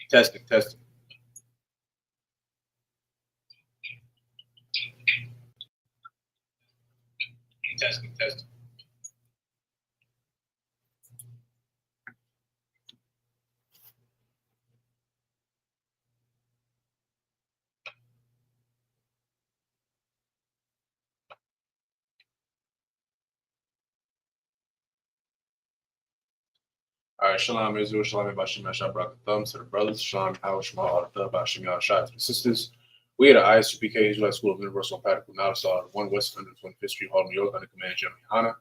Testing. All right, Shalom Israel, Shalom Bashim Yashab Brakathum to the brothers, Shalom Power Shema Arthur Bashim Yashab to the sisters. We are the Isupk Israelite School of Universal and Practical Knowledge, 1 West 125th Street, Harlem, New York, under command of General Hana.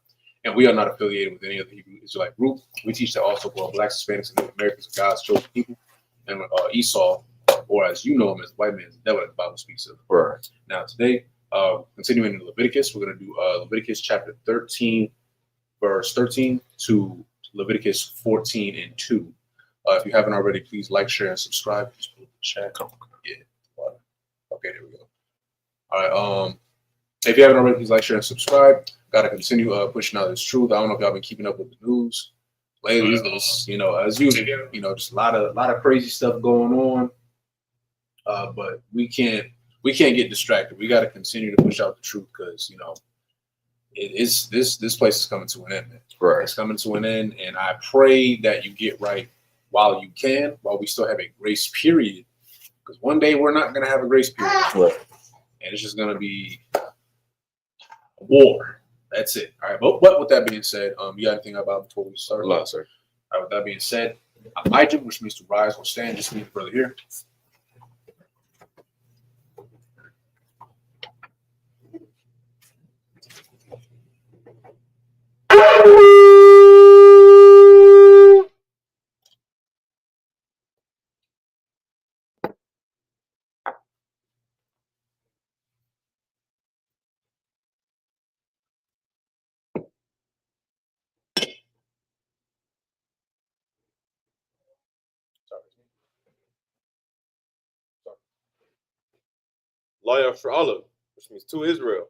And we are not affiliated with any of the Hebrew Israelite group. We teach that also for blacks, Hispanics, and Native Americans are God's chosen people. And Esau, or as you know him as the white man, is the devil that the Bible speaks of. Right. Now today, continuing in Leviticus, we're going to do Leviticus chapter 13, verse 13 to Leviticus 14 and 2. If you haven't already, please like, share, and subscribe. Just put the chat. Yeah. Okay, there we go. All right. If you haven't already, please like, share, and subscribe. Gotta continue pushing out this truth. I don't know if y'all been keeping up with the news lately. As usual, just a lot of crazy stuff going on. But we can't get distracted. We gotta continue to push out the truth because this place is coming to an end. Right. It's coming to an end, and I pray that you get right while you can, while we still have a grace period. Because one day we're not gonna have a grace period, right. And it's just gonna be a war. That's it. All right. But with that being said, you got anything about before we start? No, sir. All right. With that being said, Elijah, which means to rise or stand, just means brother here. Lawyer for Allah, which means to Israel.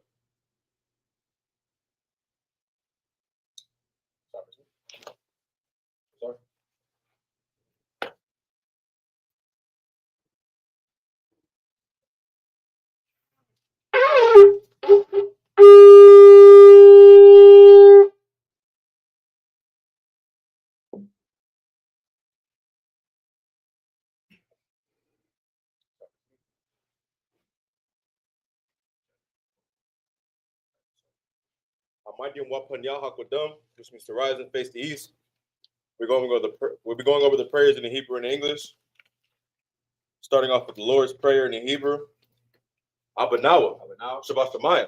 Which means to rise and face the east. We'll be going over the prayers in the Hebrew and the English. Starting off with the Lord's Prayer in the Hebrew. Abanawa, Shabbat Shemayim,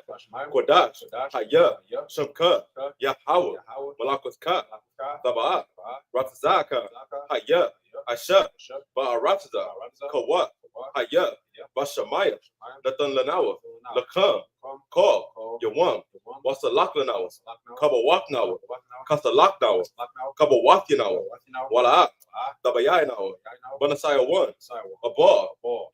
Kodash, Hayah, Shemka, Yahweh, Malakos Ka, Taba'ah, Ratzaka, Hayah, Asha, Ba'aratza, Kawat, Hayah, Bashamaya, Datan Lanawa, Lakam, Call, Yawam, Wasalak Lanawa, Kabawak Nawa, Kasalak Nawa, Kabawak Yanawa, Wala, Dabayai Nawa, Banasaya 1, Abba,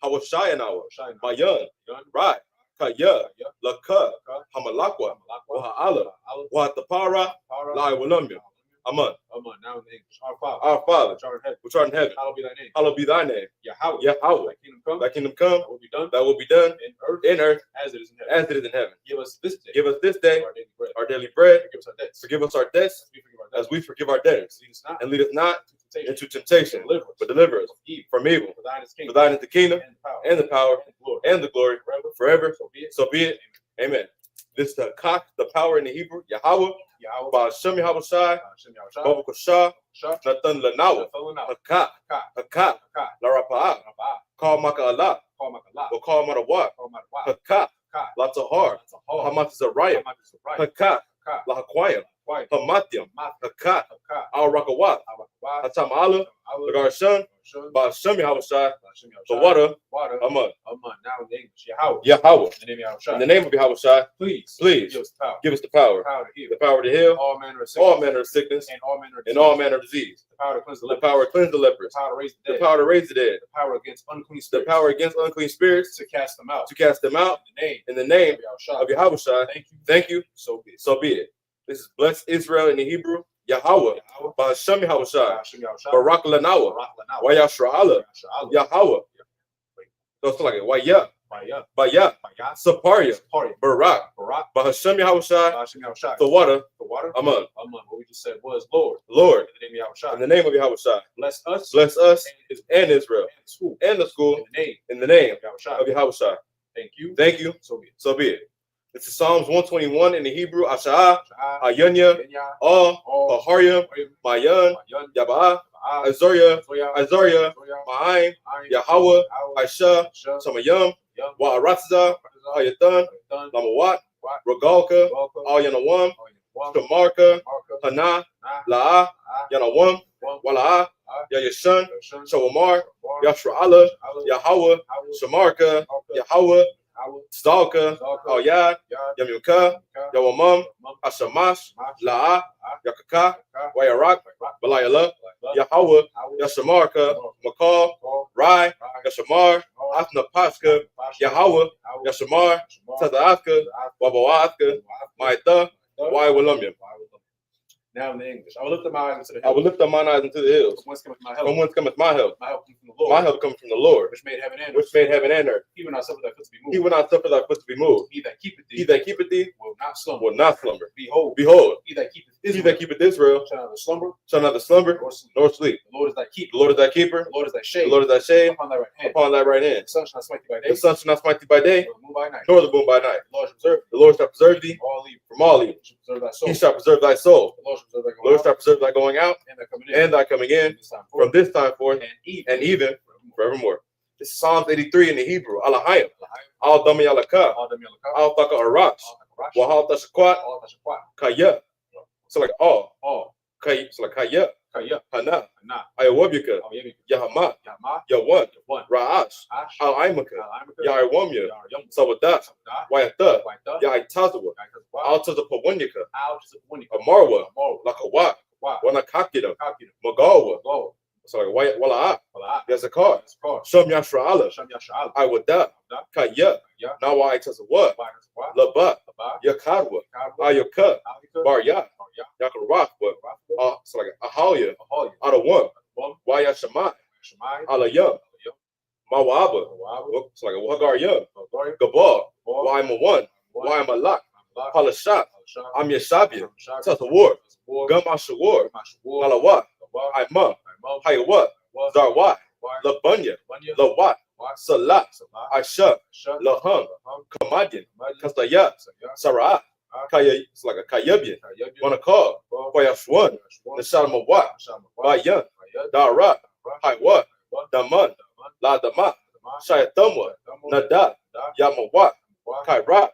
Hawashaya Nawa, Bayan, Right, Kaya, Laka, Hamalakwa, Waha'ala, Wahatapara, Lai Walamya. Aman. Now in English. Our Father, which art in heaven, hallowed be thy name. Hallowed be thy name. Yahweh. Thy kingdom come. That will be done in earth as it is in heaven. Give us this day our daily bread. Forgive us our debts as we forgive our debtors. And lead us not into temptation, but deliver us from evil. For thine is the kingdom and the power and the glory forever. So be it. Amen. This is the cock, the power in the Hebrew, Yahweh, Ba'ashem Yahawashi, Babakosha, Natan Lanawa, Haka, Larapa'ah, Call Maka Allah, or Call Matawat, Haka, Latahar, Hamat Zaraya, Haka, Lahaquayam, Hamatyam, Haka, Al Rakawat, Hatam Allah, Lagarshan, Ba'ashem Yahawashi, the water, Aman. Now in English. Yahweh. In the name of Yahawashi. Please give us the power. The power to heal all manner of sickness and all manner of disease. The power to cleanse the lepers. The power to raise the dead. The power against unclean spirits. To cast them out. In the name of Yahawashi. Thank you. So be it. This is bless Israel in the Hebrew Yahweh, Bahasham Yahushai, Barak Lanawa, Wayashra'ala, Yahweh. So it's like it. Waya, Baya, Saparia, Barak, Bahasham Yahushai, the water, Aman. What we just said was Lord. Lord, In the name of Yahushua. in the name of Yahushai, Bless us and Israel, and the school, in the name of Yahushua. Thank you. Thank you. So be it. So be it. This is Psalms 121 in the Hebrew. Asha'ah, Ayunya, Haharyam, Mayan, Yaba'ah, Azoria, Ma'aim, Yahweh, Aisha, Shamayam, Wa'aratza, Hayatan, Lamawat, Regalka, Al-Yanawam, Shamarka, Hana, La'ah, Yanawam, Wala'ah, Yayashan, Shawamar, Yashra'ala, Yahweh, Shamarka, Yahweh, Stalka, Al-Yad, Yamyuka, Yawamam, Ashamash, La'ah, Yakaka, Wayarak, Balayala, Yahweh, Yashamarka, Makal, Rai, Yashamar, Athna Pashka, Yahweh, Yashamar, Tazaaska, Wabawaska, Maitha, Wayawalamyam. Now in the English, I will lift up my eyes into the I will hills. lift up mine eyes into the hills. From whence cometh my help? From whence cometh my help? My help comes from the Lord. My help comes from the Lord, which made heaven and earth. which made heaven and earth. He will not suffer thy foot to be moved. He will not suffer thy foot to be moved. He that keepeth thee, He that keepeth thee will not slumber. will not slumber. Behold, Behold, he that keepeth he Israel that keepeth Israel shall neither slumber shall neither slumber nor sleep. nor sleep. The Lord is thy keeper. The Lord is thy keeper. The Lord is thy The shade. Lord is thy shade Upon thy right hand. upon thy right hand. The sun shall not smite thee by day. The sun shall not smite thee by day, Nor the moon by night. nor the moon by night. The Lord shall preserve The Lord shall preserve thee all evil. from all evil. He shall preserve thy soul. He shall preserve thy soul. The Lord shall preserve thy The going Lord out shall preserve thy going out and thy coming in. and thy coming in From this time from forth this time forth and even forevermore. This is Psalms 83 in the Hebrew. Alahayim. Lahayim, Al Dami Alaka. all them yellow cup, Al Taka Arash. all the Karash, Wahal Tashakwat. all the Shakwat, Kaya. So like all. all Kay. So like Kaya. Kaya, Hana. Hana, Ayawabuka. all Yevik, Yahama. Yama, Yawan. one, Ra'ash. Ash, Al Aimaka. Al-Imaka, Yairwamya. Yum, Sawadat. Sabda, Wayata. Waita, Yaitazawa. Yaitazwa, Al Tazapawanyaka. Al Tizapuni, Amarwa. Amor, Lakawat. Wa, Wanakakida. Kakina, Magawa. Go, So like Wala'a. Wala, Yazakar. Skor, Shum Yashra'ala. Sham Yashal, I would die. Kaya. Ya, Nawa Itazawa. Wa, Laba. Laba, Yakadwa. Kadwa, Ayaka. Alika, Barya. Barya, Yakarakwa. Rafa, So like Ahalia. Aholia, Adawan. Wam, Wayashamai. Shemai, Alayam. Yum, Mawaba. Wab, So like Wagaryam. Gory, Gabal. Bor, Waimawan. One, Waimalak. Malak, Palashat. Alshah, I'm Yashabia. Shah, Tatawar. War, Gum Ashawar. Mashawar, Malawat. Lawa, Aima. Aimam, Hayawat. Wa, Zarwat. Wa, Labunya. Bunya, Lawat. Wa, Salat. Salah, Aisha. Shah, Laham. Laham, Kamadyan. Madyan, Kastayat. Saya, Sara'at. Ah, Kaya. It's like a Kayabian. Kayabyan, Wanakar. Wa, Wayashwan. Yashwan, Nishalmawat. Shamawat, Bayan. Bayad, Darat. Ra, Haiwat. Wa, Daman. Daman, La Dama. Dama, Shayatamwa. Damu, Nadat. Da, Yamawat. Wa, Kairat. Kairab,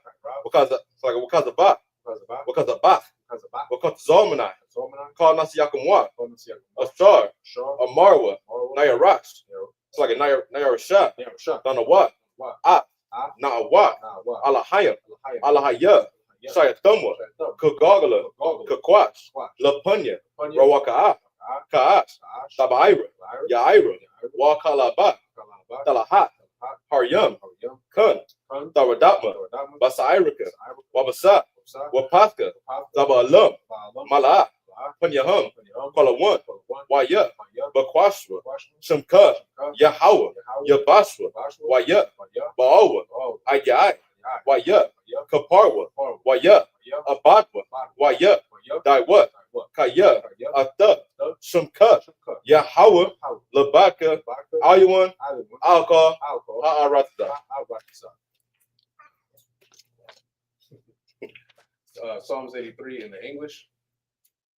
Wakaza. It's like Wakazabak. Kazaba, Wakazabak. Kazaba, Wakazalmanai. Zomana, Call Nasiyakamwa. Konusia, Ashar. Shah, Amarwa. Marwa, Nayarash. Nero, It's like a Nayarashah. Nero, Shah, Danawat. Wa, Ah. Ah, Naawat. Na, Wa, Alahayam. Alahaya, Alahaya. Alahaya, Shayatamwa. Shayatam, Kagagala. Goggle, Kakwash. Squash, Lapunya. Punya, Rawaka'a. Ah, Ka'ash. Ash, Tabaira. Lyra, Yaira. Yaira, Wakalaba. Kalaba, Talahat. Kalhat, Haryam. Haryam, Kun. Kun, Taradatma. Taradama, Basairika. Saira, Wabasa. Upsa, Wapaska. Papa, Tabalum. Baalam, Mala'ah. Baa, Punyahum. Punyam, Kalawan. Kalawan, Waya. Maya, Bakwashwa. Quashma, Shimka. Shimka, Yahweh. Yahweh, Yabashwa. Bashwa, Waya. Maya, Ba'awa. Oh, Ayai. Yai, Waya. Maya, Kaparwa. Parwa, Waya. Maya, Abadwa. Bad, Waya. Maya, Daiwa. Taiwa, Kaya. Kaya, Atha. Tha, Shimka. Shimka, Yahweh. Howard, Labaka. Baka, Ayuan. Island, Alcohol. Alcohol, Ha'aratza. Psalms 83 in the English.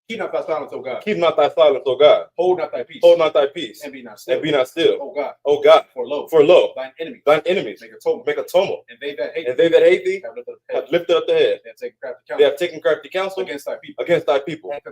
Keep not thy silence, O God. Keep not thy silence, O God. Hold not thy peace. Hold not thy peace. And be not still. And be not still. O God. O God. For lo, Thine thine enemies enemies make a tumult. make a tumult. And they that hate And they that hate thee have have lifted lifted up the head. up the head. They They have have taken crafty counsel taken crafty counsel against thy people. against thy people. And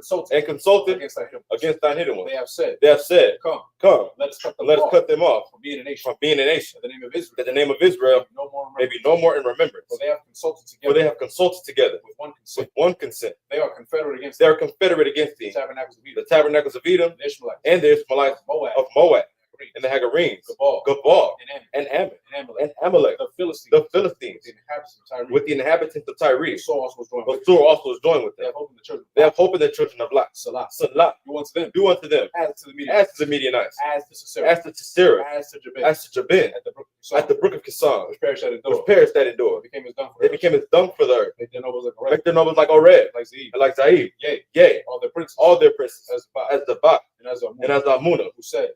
consulted Against against thine hidden ones. They have said, They have said, Come, Come, let us cut them let us off cut them off from being a nation. from being a nation, In the name of Israel. that the name of Israel No more may be no more in remembrance. For they have consulted For together they have consulted together with one with consent. one consent. They are confederate against They are confederate against the thee, tabernacles of the Edom, tabernacles of Edom, the Ishmaelites, and the Ishmaelites Moab, of Moab, and the Hagarenes, Gabal, Gabal, and and Ammon, and Amalek, the Philistines, the Philistines, with the inhabitants of Tyre. with the inhabitants of Tyre. Saul also was joined But with Saul also was joined with They them. have hope in the children. They have hope in the children of Lot. Salah. Salah, Do unto them. do unto them As to the Midianites. as to the Midianites, As to Sisera. as to Sisera, As to Jabin. as to Jabin, At the brook of Kison. at the brook of Kison, Which perished at the which door. perished that endure. It became his dung for They the became as dung for the earth. Make their nobles like a Make their nobles like Oreb, like Zeeb. and like Zaib. Yea. All their princes, As the as the Bach, and as and as Amunah, who said,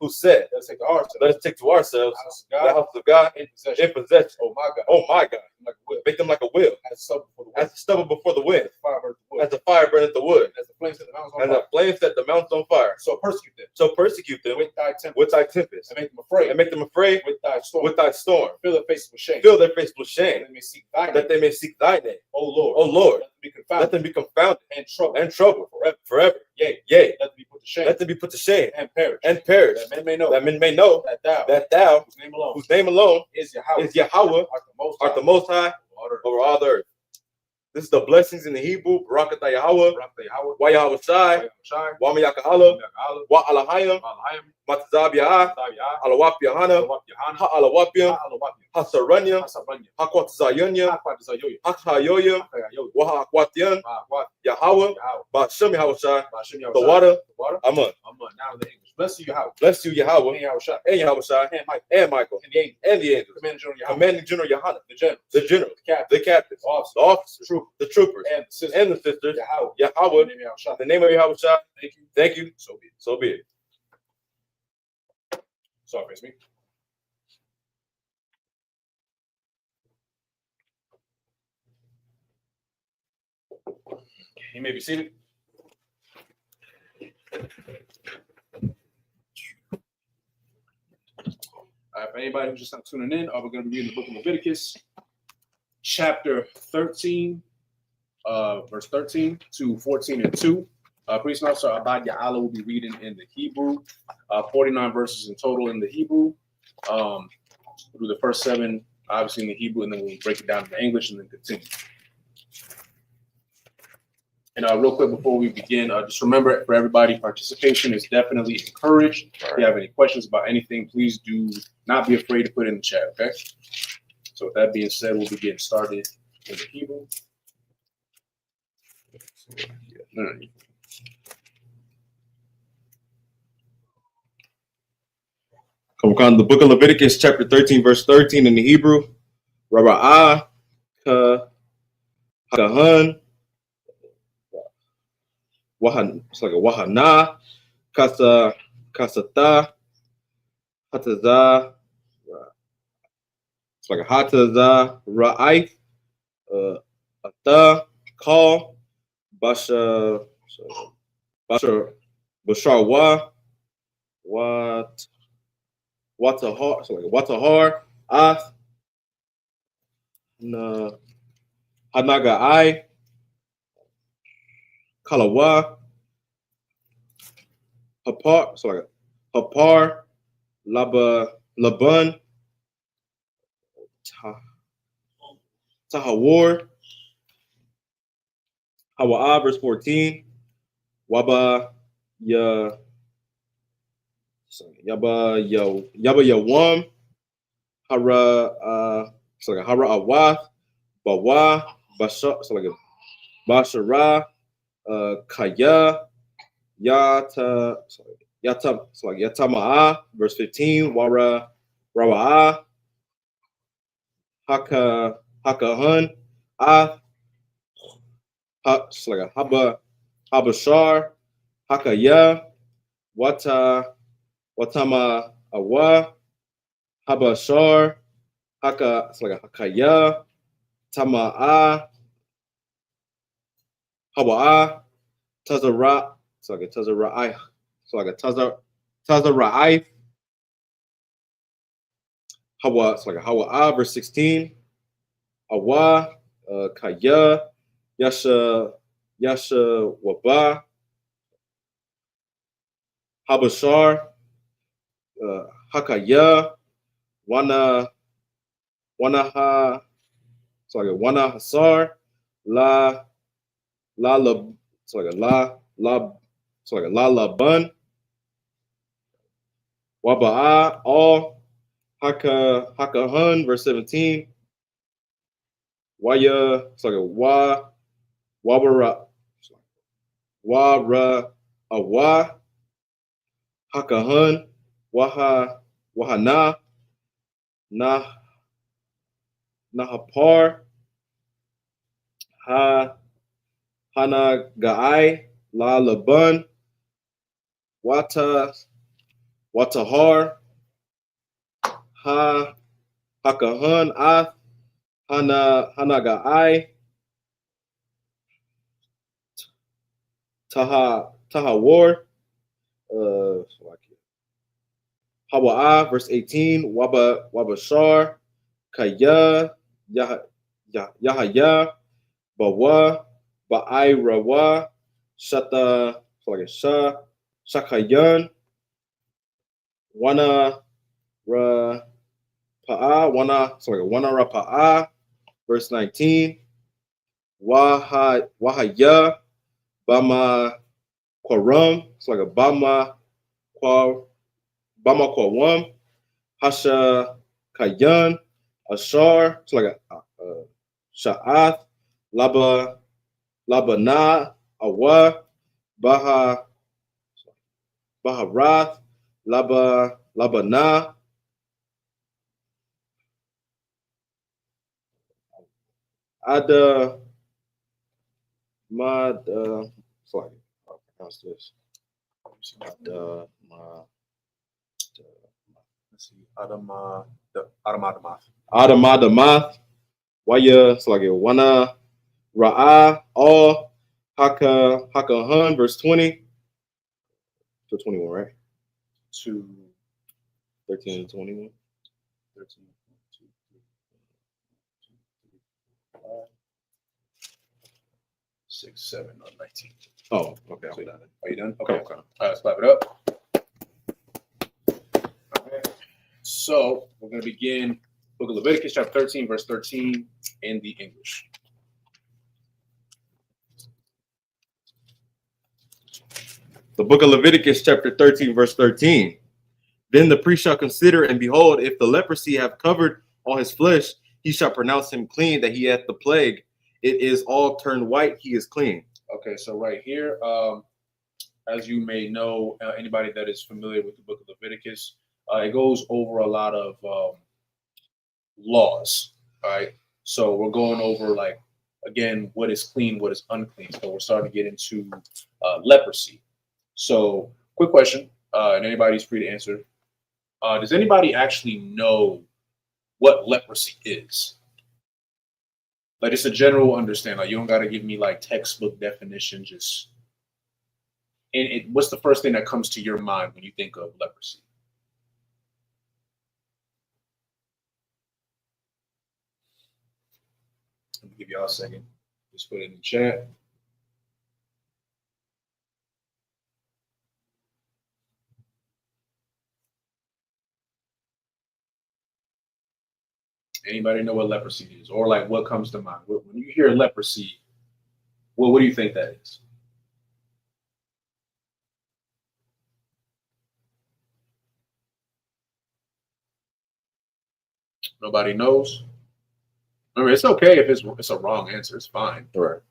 let let's take the hearts of us take to ourselves the the house of God in possession. in possession. Oh my God. Oh my God, Like a whip. make them like a wheel, As stubble for the wind. as the stubble before the wind, As the fire burns the wood. as the fire burneth the wood, As the flames set the mountains on and fire. the flames set the mountains on fire. So persecute them So persecute them with thy temper. with thy tempest, And make them afraid. and make them afraid With thy storm. with thy storm. Fill their faces with shame. Fill their face with That shame, they may seek thy name. that they may seek thy name. O Lord. O Lord, Let them be confounded let them be confounded and troubled and troubled forever. Yea. Yea, Let them be put to shame let them be put to shame and perish. and perish, That men may know that men may know that thou, that thou, whose name alone whose name is alone Yahweh, is Yahweh, art the most art the Most High order. over all the earth. This is the blessings in the Hebrew. Barakatah Yahweh, Wa Yahweh Shai, Wa Miyakahala, Wa Alahayim, Matazab Ya'ah, Alawap Yahana, Ha Alawapim, Ha Saranyam, Ha Kwatazayunyam, Ha Hayoyim, Wa Ha Akwatian, Yahweh, Ba Shem Yahweh Shai, the water, Amen. Now in the English. Bless you, Yahweh. Bless you, Yahweh, And Yahweh Shai. and Yahweh Shai, And Michael. and Michael, And the angels. and the angels, Commanding General Yahweh. Commanding General Yohana, The generals. the general, The captains. the captains, The officers. the officers, The troopers. the troopers, And the sisters. and the sisters, Yahweh. Yahweh, In the name of Yahweh Shai. in the name of Yahweh Shai, Thank you. thank you, So be it. so be it. Sorry, face me. You may be seated. For anybody who's just not tuning in, we're going to be reading the book of Leviticus, chapter 13, verse 13 to 14 and 2. Priest and Officer Abad Ya'ala will be reading in the Hebrew, 49 verses in total in the Hebrew. We'll do the first 7, obviously in the Hebrew, and then we'll break it down into English and then continue. And real quick before we begin, just remember for everybody, participation is definitely encouraged. If you have any questions about anything, please do not be afraid to put it in the chat, okay? So with that being said, we'll be getting started in the Hebrew. Come on, the book of Leviticus, chapter 13, verse 13 in the Hebrew. Raba'ah, Kahan, Wahan, it's like a Wahana, Kasata, Hataza, it's like a Hataza, Ra'if, Ata, Call, Basha, Basharwa, Watahar, so like Watahar, Ath, Hanagai, Kalawa, Hapar, so like Hapar, Laban, Tahawar, Hawa'a, verse 14, Waba Yawam, Hara, it's like a Hara Awath, Bawa, Basha, it's like a Bashara, Kaya, Yata, Yata, it's like Yatama'a, verse 15, Wara, Rawa'a, Hakahan, it's like a Habashar, Hakaya, Watama Awa, Habashar, Haka, it's like a Hakaya, Tama'a, Hawa'a, Tazara, it's like a Tazara'ai, it's like a Tazara'ai, Hawa, it's like a Hawa'a, verse 16, Awa, Kaya, Yasha Waba, Habashar, Hakaya, Wanaha, it's like a Wana Hasar, it's like a La Laban, Waba'a, all. Hakahun, verse 17. Waya, sorry, Wabara, Wara, Awa, Hakahun, Wahana, Nahapar, Hanagai, La Laban, Watahar, Hakahun, Hanagai, Tahawar, Hawa'a, verse 18, Wabashar, Kaya, Yahaya, Bawa, Ba'irawa, Shakayan, Wana Rapa'a, verse 19, Wahaya, Bama Kwarum, Bama Kwawam, Hasha Kayan, Ashar, Sha'ath, Labana, Awa, Baharath, Labana, Ada, sorry, I'll pronounce this. Let's see. Adamadamoth. Adamadamoth, Waya, Wana, Ra'a, all, Hakahun, verse 20 to 21, right? To 13 to 21. 13, 2, 3, 5, 6, 7, or 19. Oh, okay. So are you done? Okay. Okay. All right, let's clap it up. Okay. So we're going to begin Book of Leviticus, chapter 13, verse 13, in the English. The book of Leviticus, chapter 13, verse 13. Then the priest shall consider, and behold, if the leprosy have covered all his flesh, he shall pronounce him clean, that he hath the plague. It is all turned white, he is clean. Okay, so right here, as you may know, anybody that is familiar with the book of Leviticus, it goes over a lot of laws, all right? So we're going over, like, again, what is clean, what is unclean. So we're starting to get into leprosy. So quick question, and anybody's free to answer. Does anybody actually know what leprosy is? Like, it's a general understanding. Like, you don't got to give me like textbook definition. Just, and what's the first thing that comes to your mind when you think of leprosy? Let me give y'all a second. Just put it in the chat. Anybody know what leprosy is, or like what comes to mind when you hear leprosy? Well, what do you think that is? Nobody knows. Remember, it's okay if it's a wrong answer. It's fine. All right.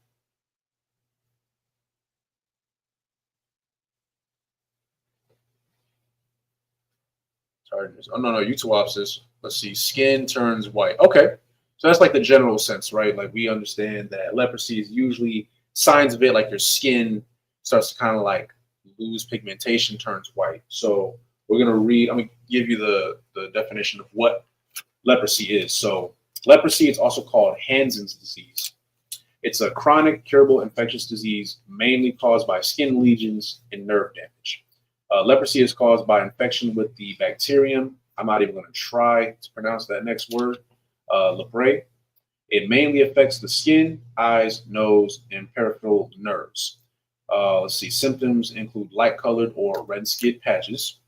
Oh no, you two opposites. Let's see. Skin turns white. Okay, so that's like the general sense, right? Like, we understand that leprosy is usually signs of it, like your skin starts to kind of like lose pigmentation, turns white. So we're gonna read. I'm gonna give you the definition of what leprosy is. So leprosy is also called Hansen's disease. It's a chronic, curable infectious disease mainly caused by skin lesions and nerve damage. Leprosy is caused by infection with the bacterium. I'm not even going to try to pronounce that next word, leprae. It mainly affects the skin, eyes, nose, and peripheral nerves. Let's see. Symptoms include light-colored or red skin patches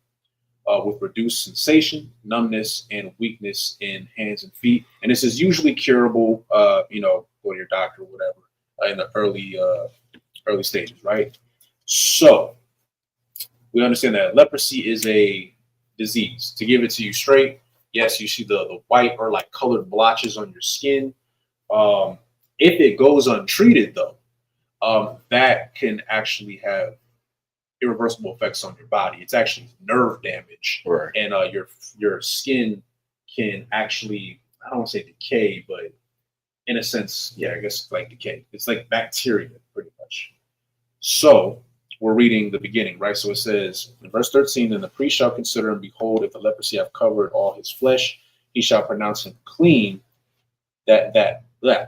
with reduced sensation, numbness, and weakness in hands and feet. And this is usually curable. Go to your doctor or whatever in the early stages, right? So we understand that leprosy is a disease. To give it to you straight, yes, you see the white or like colored blotches on your skin. If it goes untreated, though, that can actually have irreversible effects on your body. It's actually nerve damage, Right. and your skin can actually, I don't want to say decay, but in a sense, yeah, I guess like decay. It's like bacteria, pretty much. So we're reading the beginning, right? So it says in verse 13, "And the priest shall consider and behold, if the leprosy have covered all his flesh, he shall pronounce him clean. That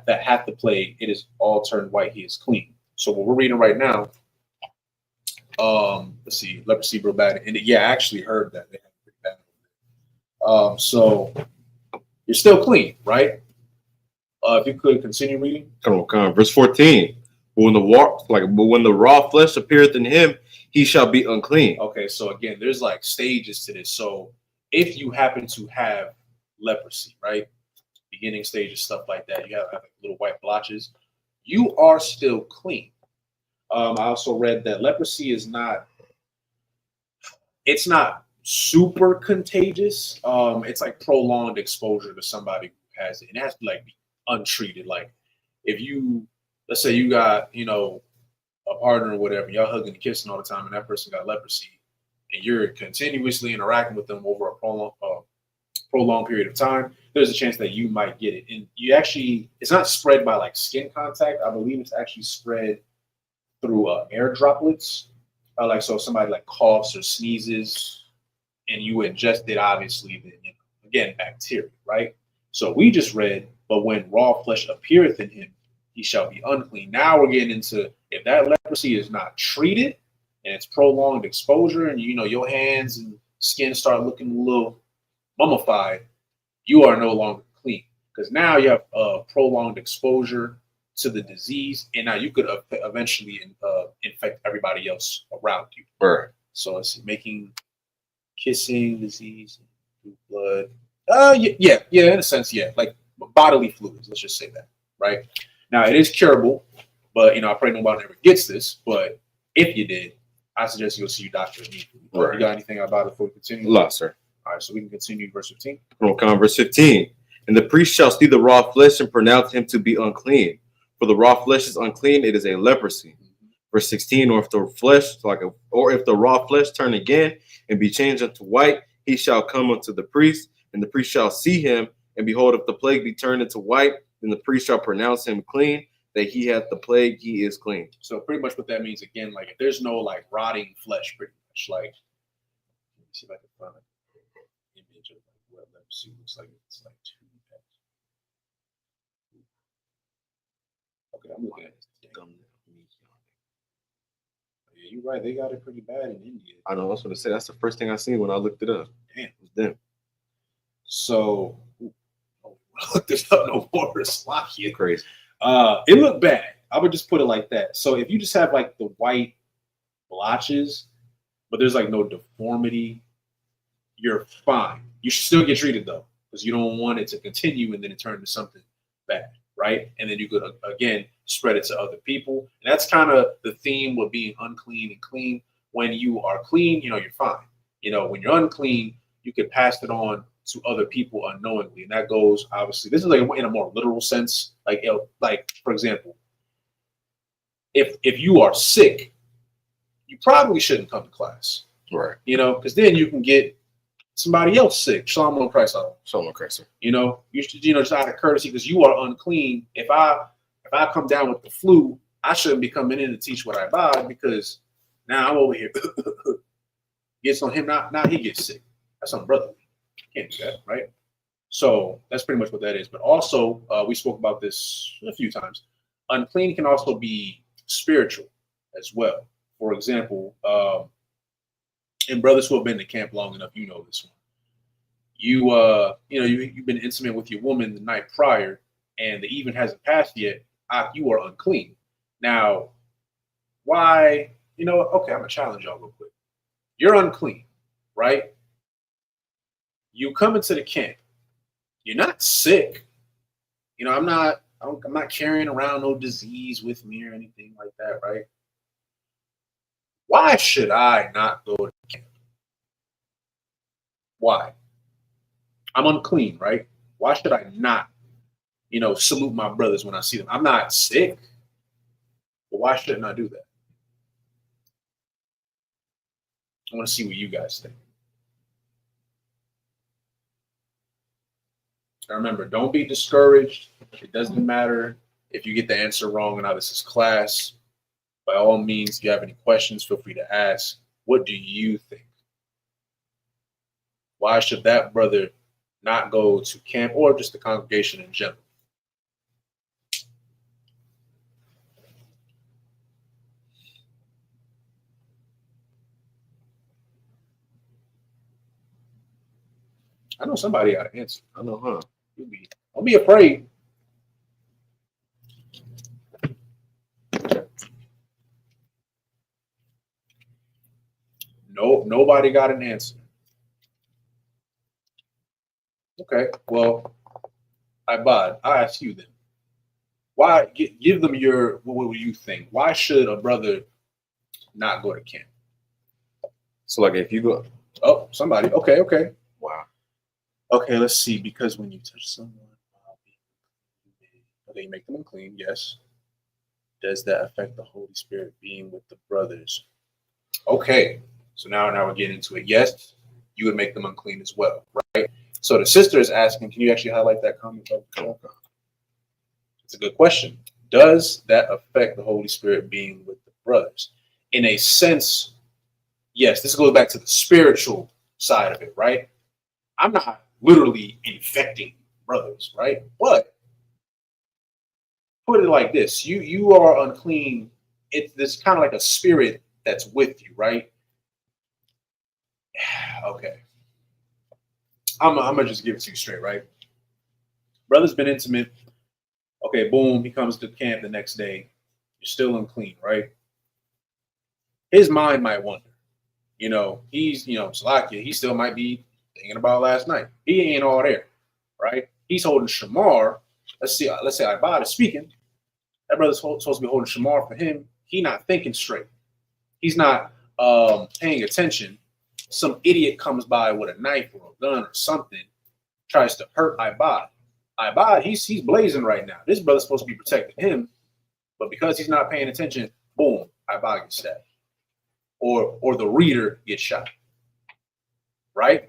hath the plague, it is all turned white, he is clean." So what we're reading right now, let's see, leprosy real bad, and yeah, I actually heard that they had pretty bad. So you're still clean, right? If you could continue reading. Come on. Verse 14. But when the raw flesh appeareth in him, he shall be unclean. Okay, so again, there's like stages to this. So if you happen to have leprosy, right? Beginning stages, stuff like that, you have like little white blotches, you are still clean. I also read that leprosy is it's not super contagious. It's like prolonged exposure to somebody who has it. And it has to like be untreated. Like if you, let's say you got, a partner or whatever, y'all hugging and kissing all the time, and that person got leprosy, and you're continuously interacting with them over a prolonged period of time, there's a chance that you might get it. And you actually, it's not spread by like skin contact. I believe it's actually spread through air droplets. Like, so if somebody like coughs or sneezes and you ingest it, obviously, then, again, bacteria, right? So we just read, but when raw flesh appeareth in him, he shall be unclean. Now we're getting into, if that leprosy is not treated and it's prolonged exposure, and your hands and skin start looking a little mummified, you are no longer clean, because now you have prolonged exposure to the disease, and now you could eventually infect everybody else around you. Right. So it's making kissing disease, blood. Yeah, in a sense, yeah, like bodily fluids. Let's just say that, right? Now it is curable, but I pray nobody ever gets this. But if you did, I suggest you go see your doctor immediately. Right. You got anything about it before we continue? No, sir. All right, so we can continue verse 15. Verse 15. And the priest shall see the raw flesh and pronounce him to be unclean. For the raw flesh is unclean, it is a leprosy. Verse 16, or if the raw flesh turn again and be changed unto white, he shall come unto the priest, and the priest shall see him, and behold, if the plague be turned into white, then the priest shall pronounce him clean, that he hath the plague, he is clean. So pretty much what that means, again, like if there's no like rotting flesh, pretty much, like, let me see if I can find an image of like what leprosy looks like. It's like two bad. Okay, I'm looking at this. Yeah, you're right. They got it pretty bad in India. I know. I was going to say that's the first thing I seen when I looked it up. Damn, it was them. So, I looked this up no more. It's sloppy. Crazy. It looked bad. I would just put it like that. So if you just have like the white blotches, but there's like no deformity, you're fine. You should still get treated though, because you don't want it to continue and then it turn into something bad, right? And then you could again spread it to other people. And that's kind of the theme with being unclean and clean. When you are clean, you're fine. When you're unclean, you can pass it on to other people unknowingly, and that goes obviously. This is like in a more literal sense. Like for example, if you are sick, you probably shouldn't come to class, right? Because then you can get somebody else sick. Shalom on Christ. Shalom on Christ. You should just out of courtesy, because you are unclean. If I come down with the flu, I shouldn't be coming in to teach what I buy, because now I'm over here. Gets on him, now he gets sick. That's unbrotherly. Can't do that, right? So that's pretty much what that is. But also, we spoke about this a few times. Unclean can also be spiritual as well. For example, and brothers who have been to camp long enough, you know this one. You've been intimate with your woman the night prior, and the even hasn't passed yet. You are unclean. Now, why? Okay, I'm gonna challenge y'all real quick. You're unclean, right? You come into the camp. You're not sick. I'm not carrying around no disease with me or anything like that, right? Why should I not go to camp? Why? I'm unclean, right? Why should I not, salute my brothers when I see them? I'm not sick, but why shouldn't I do that? I want to see what you guys think. Now remember, don't be discouraged. It doesn't matter if you get the answer wrong or not. This is class. By all means, if you have any questions, feel free to ask. What do you think? Why should that brother not go to camp or just the congregation in general? I know somebody got an answer. I know, huh? Don't be afraid. No, nobody got an answer. Okay, well, Ibad, I ask you then. Why give them what you think? Why should a brother not go to camp? So, like, if you go, Oh, somebody. Okay. wow. Okay, let's see. Because when you touch someone, okay, you make them unclean. Yes. Does that affect the Holy Spirit being with the brothers? Okay. So now we're getting into it. Yes, you would make them unclean as well, right? So the sister is asking, can you actually highlight that comment? It's a good question. Does that affect the Holy Spirit being with the brothers? In a sense, yes. This goes back to the spiritual side of it, right? I'm not literally infecting brothers, right? But put it like this: you are unclean. It's kind of like a spirit that's with you, right? Okay. I'm gonna just give it to you straight, right? Brother's been intimate. Okay, boom, he comes to camp the next day. You're still unclean, right? His mind might wander. He's, Salakia, he still might be thinking about last night. He ain't all there, right? He's holding Shamar. Let's say Ibad is speaking. That brother's supposed to be holding Shamar for him. He not thinking straight. He's not paying attention. Some idiot comes by with a knife or a gun or something, tries to hurt Ibad. Ibad, he's blazing right now. This brother's supposed to be protecting him, but because he's not paying attention, boom, Ibad gets stabbed. Or the reader gets shot. Right?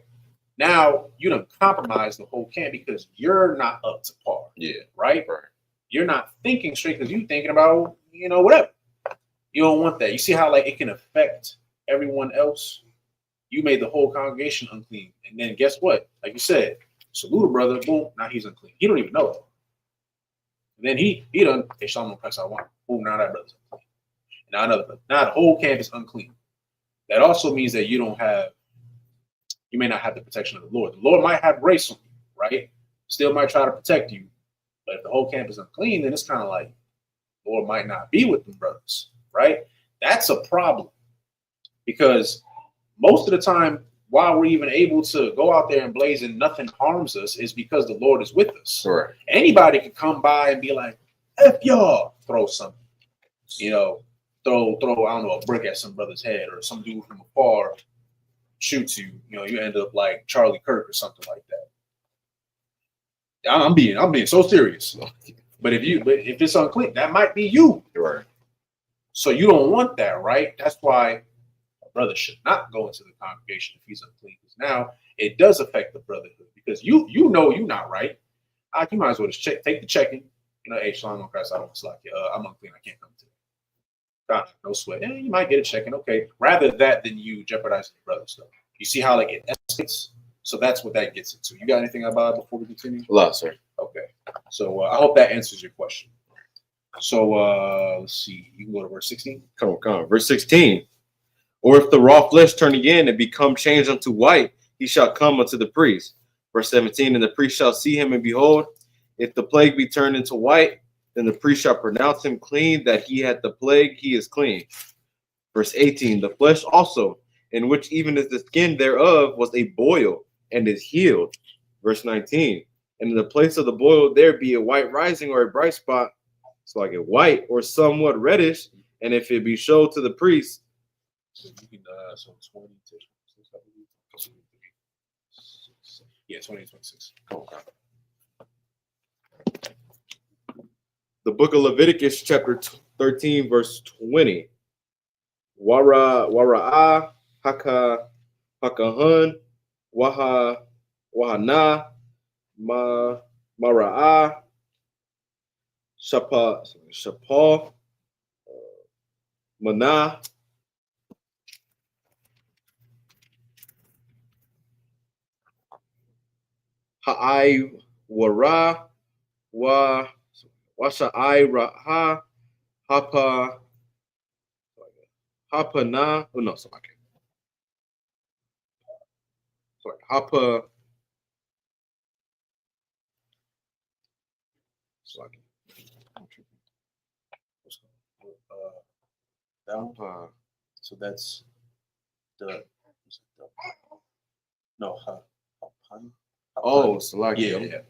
Now you done compromise the whole camp because you're not up to par. Yeah. Right? You're not thinking straight because you're thinking about, whatever. You don't want that. You see how it can affect everyone else? You made the whole congregation unclean. And then guess what? Like you said, salute a brother, boom, now he's unclean. He don't even know it. And then he done, hey, Shalom Christ I want. Boom, now that brother's unclean. Now the whole camp is unclean. That also means that you may not have the protection of the Lord. The Lord might have grace on you, right? Still might try to protect you. But if the whole camp is unclean, then it's kind of like the Lord might not be with them brothers, right? That's a problem. Because most of the time, while we're even able to go out there and blaze and nothing harms us, is because the Lord is with us. Right. Anybody could come by and be like, F y'all, throw something. Throw, I don't know, a brick at some brother's head, or some dude from afar shoots you. You end up like Charlie Kirk or something like that. I'm being so serious. But if it's unclean, that might be you. Right. So you don't want that, right? That's why a brother should not go into the congregation if he's unclean. Because now it does affect the brotherhood, because you know you're not right. You might as well just take the check-in. Hey, Shalom Christ, I don't slack you. I'm unclean. I can't come today. God, no sweat. You might get a check-in. Okay. Rather that than you jeopardizing your brother stuff. You see how it escalates? So that's what that gets into. You got anything about before we continue? A lot, sir. Okay. So I hope that answers your question. So let's see. You can go to verse 16. Come on. Verse 16. Or if the raw flesh turn again and become changed unto white, he shall come unto the priest. Verse 17. And the priest shall see him, and behold, if the plague be turned into white, then the priest shall pronounce him clean, that he had the plague, he is clean. Verse 18. The flesh also, in which even as the skin thereof was a boil, and is healed. Verse 19. And in the place of the boil there be a white rising or a bright spot, so like a white or somewhat reddish, and if it be showed to the priest. So you can, so 20 to Yeah, 2026. Okay. The book of Leviticus, chapter 13, verse 20. Wara'a hakahan wahana mara'a shapa mana ha'ai wara washa'ai raha hapa oh no, sorry. Hapa Down. So that's the no. oh Salaki. Yeah.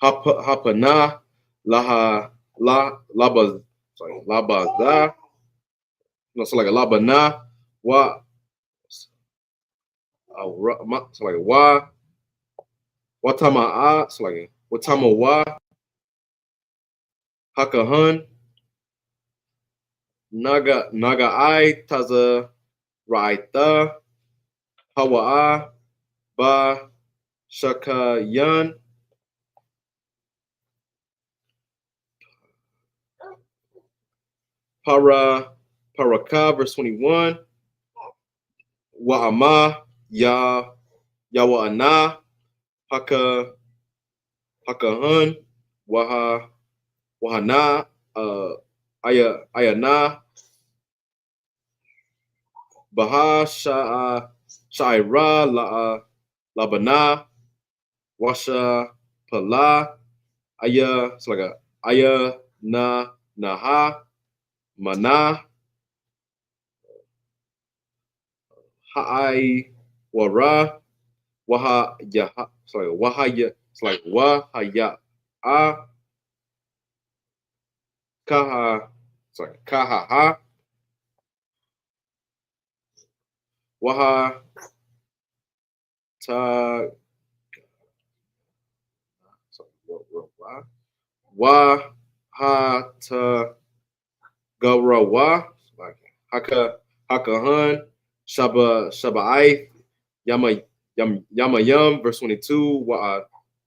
Hapana labaza. No, so like a labana wa so like wa watama so like watama wa hakahan naga I taza raita hawa ba shakayan paraka verse 21 wa'ama yawa hakahan wahana ayana baha sha'ira labana washa pala it's like a aya naha mana ha'ai wara waha yaha it's like wahaya kaha kaha waha ta wa ha ta garawa like hakahan shabai yam verse 22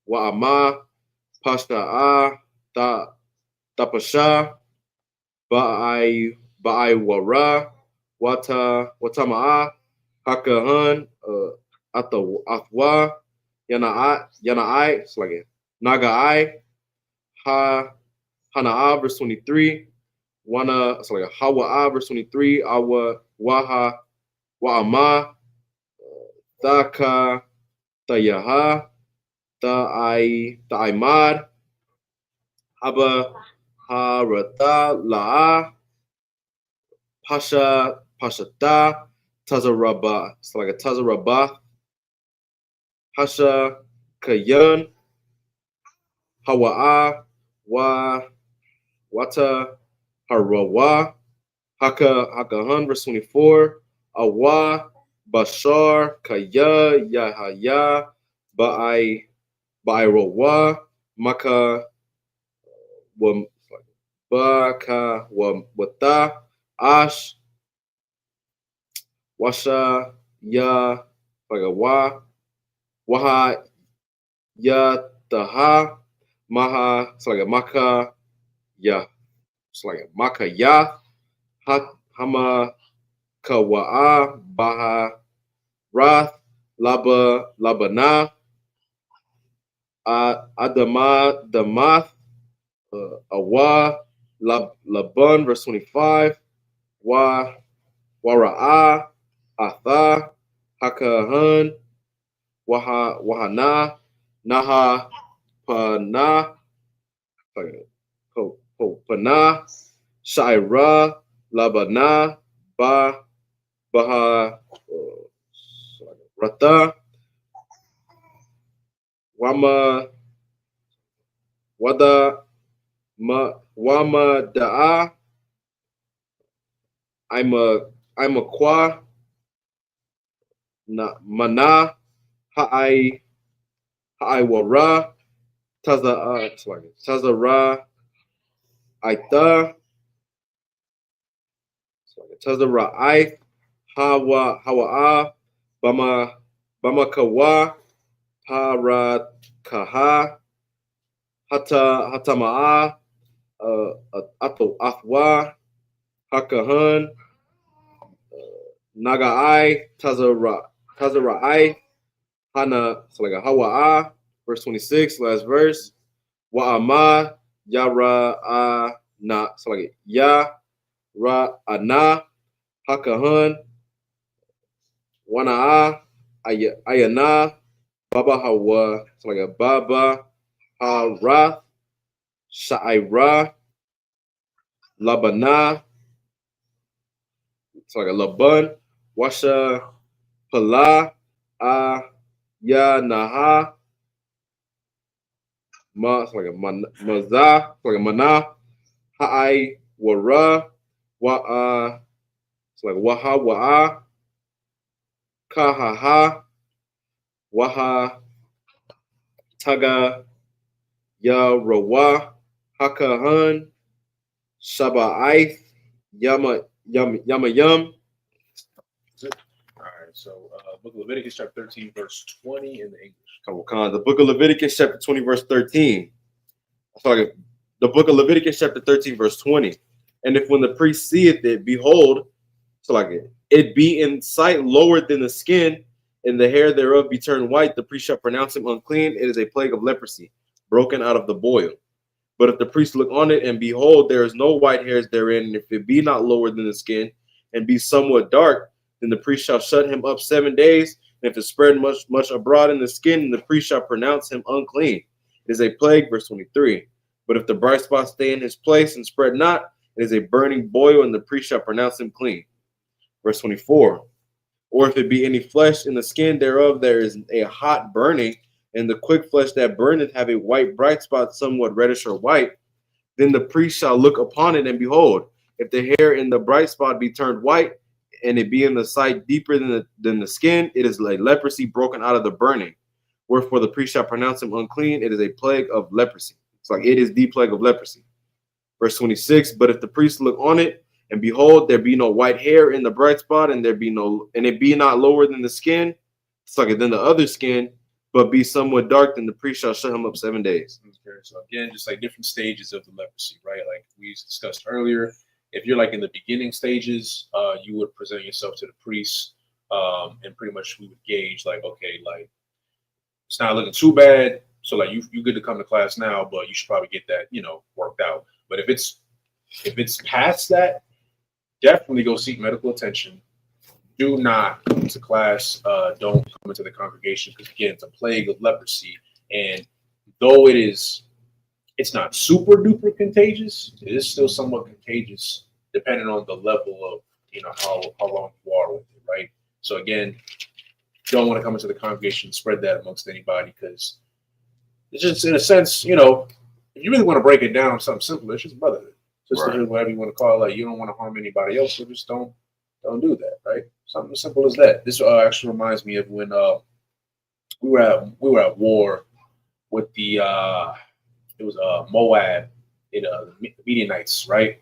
wa'ama pasha tapasha ba'ai wara watama'a hakahan atwa yana'ai it's like naga'ai hana'a verse 23 wana it's like a hawa'a verse 23 awa wa'ama taka tayaha ta'aimad haba harata la'a pashata tazaraba it's like a tazaraba hasha kayan hawa'a wata harawa hakahan verse 24 awa bashar kaya yahaya ba'ai rawa maka baka wata ash washa ya waha ya taha maha it's like a maka ya it's like a maka ya hama kawa'a baha rath labana adama damath awa laban verse 25 wara'a atha hakahan wahana naha pana shaira labana baha rata wama da'a I'm a kwa na mana ha'ai Ha'aiwara, Tazara, Aitha, Tazara Aith, Hawa'a, Bamakawa, Parakaha, Hatama'a, Athwa, Hakahan, Naga'ai, Tazara'ai, Hana, so like a Hawa'a, verse 26, last verse. Wa'ama, Yara, na, so like Ya, Ra, Ana, Hakahan, Wana'a, Ayana, Baba Hawa, so like a Baba, Hara, Sha'ira, Labana, so like a Laban, Washa, Pala, Ya, Naha, Ma, so like a Maza, so like a Mana, Ha'ai, Wara, Wa'a, so like Waha, Wa'a, Kahaha, Waha, Taga, Ya, Rawa, Hakahan, Shaba'aith, Yama, Yum, Yama, Yum. All right, so Book of Leviticus, chapter 13, verse 20 in the English. Couple cons. The book of Leviticus, chapter 20, verse 13. Sorry, the book of Leviticus, chapter 13, verse 20. And if when the priest seeth it, behold, so like it be in sight lower than the skin, and the hair thereof be turned white, the priest shall pronounce him unclean. It is a plague of leprosy, broken out of the boil. But if the priest look on it, and behold, there is no white hairs therein, and if it be not lower than the skin, and be somewhat dark, then the priest shall shut him up 7 days. And if it spread much abroad in the skin, the priest shall pronounce him unclean. It is a plague, verse 23. But if the bright spot stay in his place and spread not, it is a burning boil, and the priest shall pronounce him clean. Verse 24. Or if it be any flesh in the skin thereof, there is a hot burning, and the quick flesh that burneth have a white bright spot, somewhat reddish or white, then the priest shall look upon it, and behold, if the hair in the bright spot be turned white, and it be in the sight deeper than the skin, it is like leprosy broken out of the burning. Wherefore the priest shall pronounce him unclean. It is a plague of leprosy. It's like it is the plague of leprosy. Verse 26. But if the priest look on it, and behold, there be no white hair in the bright spot, and it be not lower than the skin, it's like than the other skin, but be somewhat dark, then the priest shall shut him up 7 days. Okay, so again, just like different stages of the leprosy, right? Like we discussed earlier, if you're like in the beginning stages, you would present yourself to the priest, and pretty much we would gauge like, okay, like it's not looking too bad, so like you good to come to class now, but you should probably get that worked out. But if it's past that, definitely go seek medical attention. Do not come to class. Don't come into the congregation, because again, it's a plague of leprosy, and though it's not super duper contagious, it is still somewhat contagious depending on the level of how long you are with it, right? So again, you don't want to come into the congregation and spread that amongst anybody, because it's just, in a sense, if you really want to break it down, something simple, it's just brotherhood. Sisterhood, right. Whatever you want to call it. Like, you don't want to harm anybody else, so just don't do that, right? Something as simple as that. This actually reminds me of when we were at war with the it was Moab, the Midianites, right?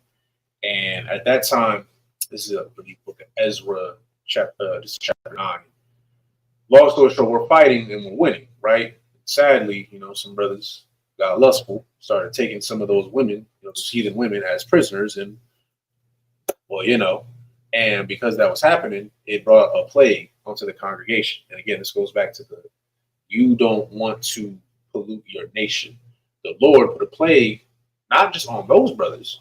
And at that time, this is a book of Ezra, this is chapter 9. Long story short, we're fighting and we're winning, right? Sadly, some brothers got lustful, started taking some of those women, those heathen women, as prisoners, and and because that was happening, it brought a plague onto the congregation. And again, this goes back to you don't want to pollute your nation. The Lord put a plague not just on those brothers,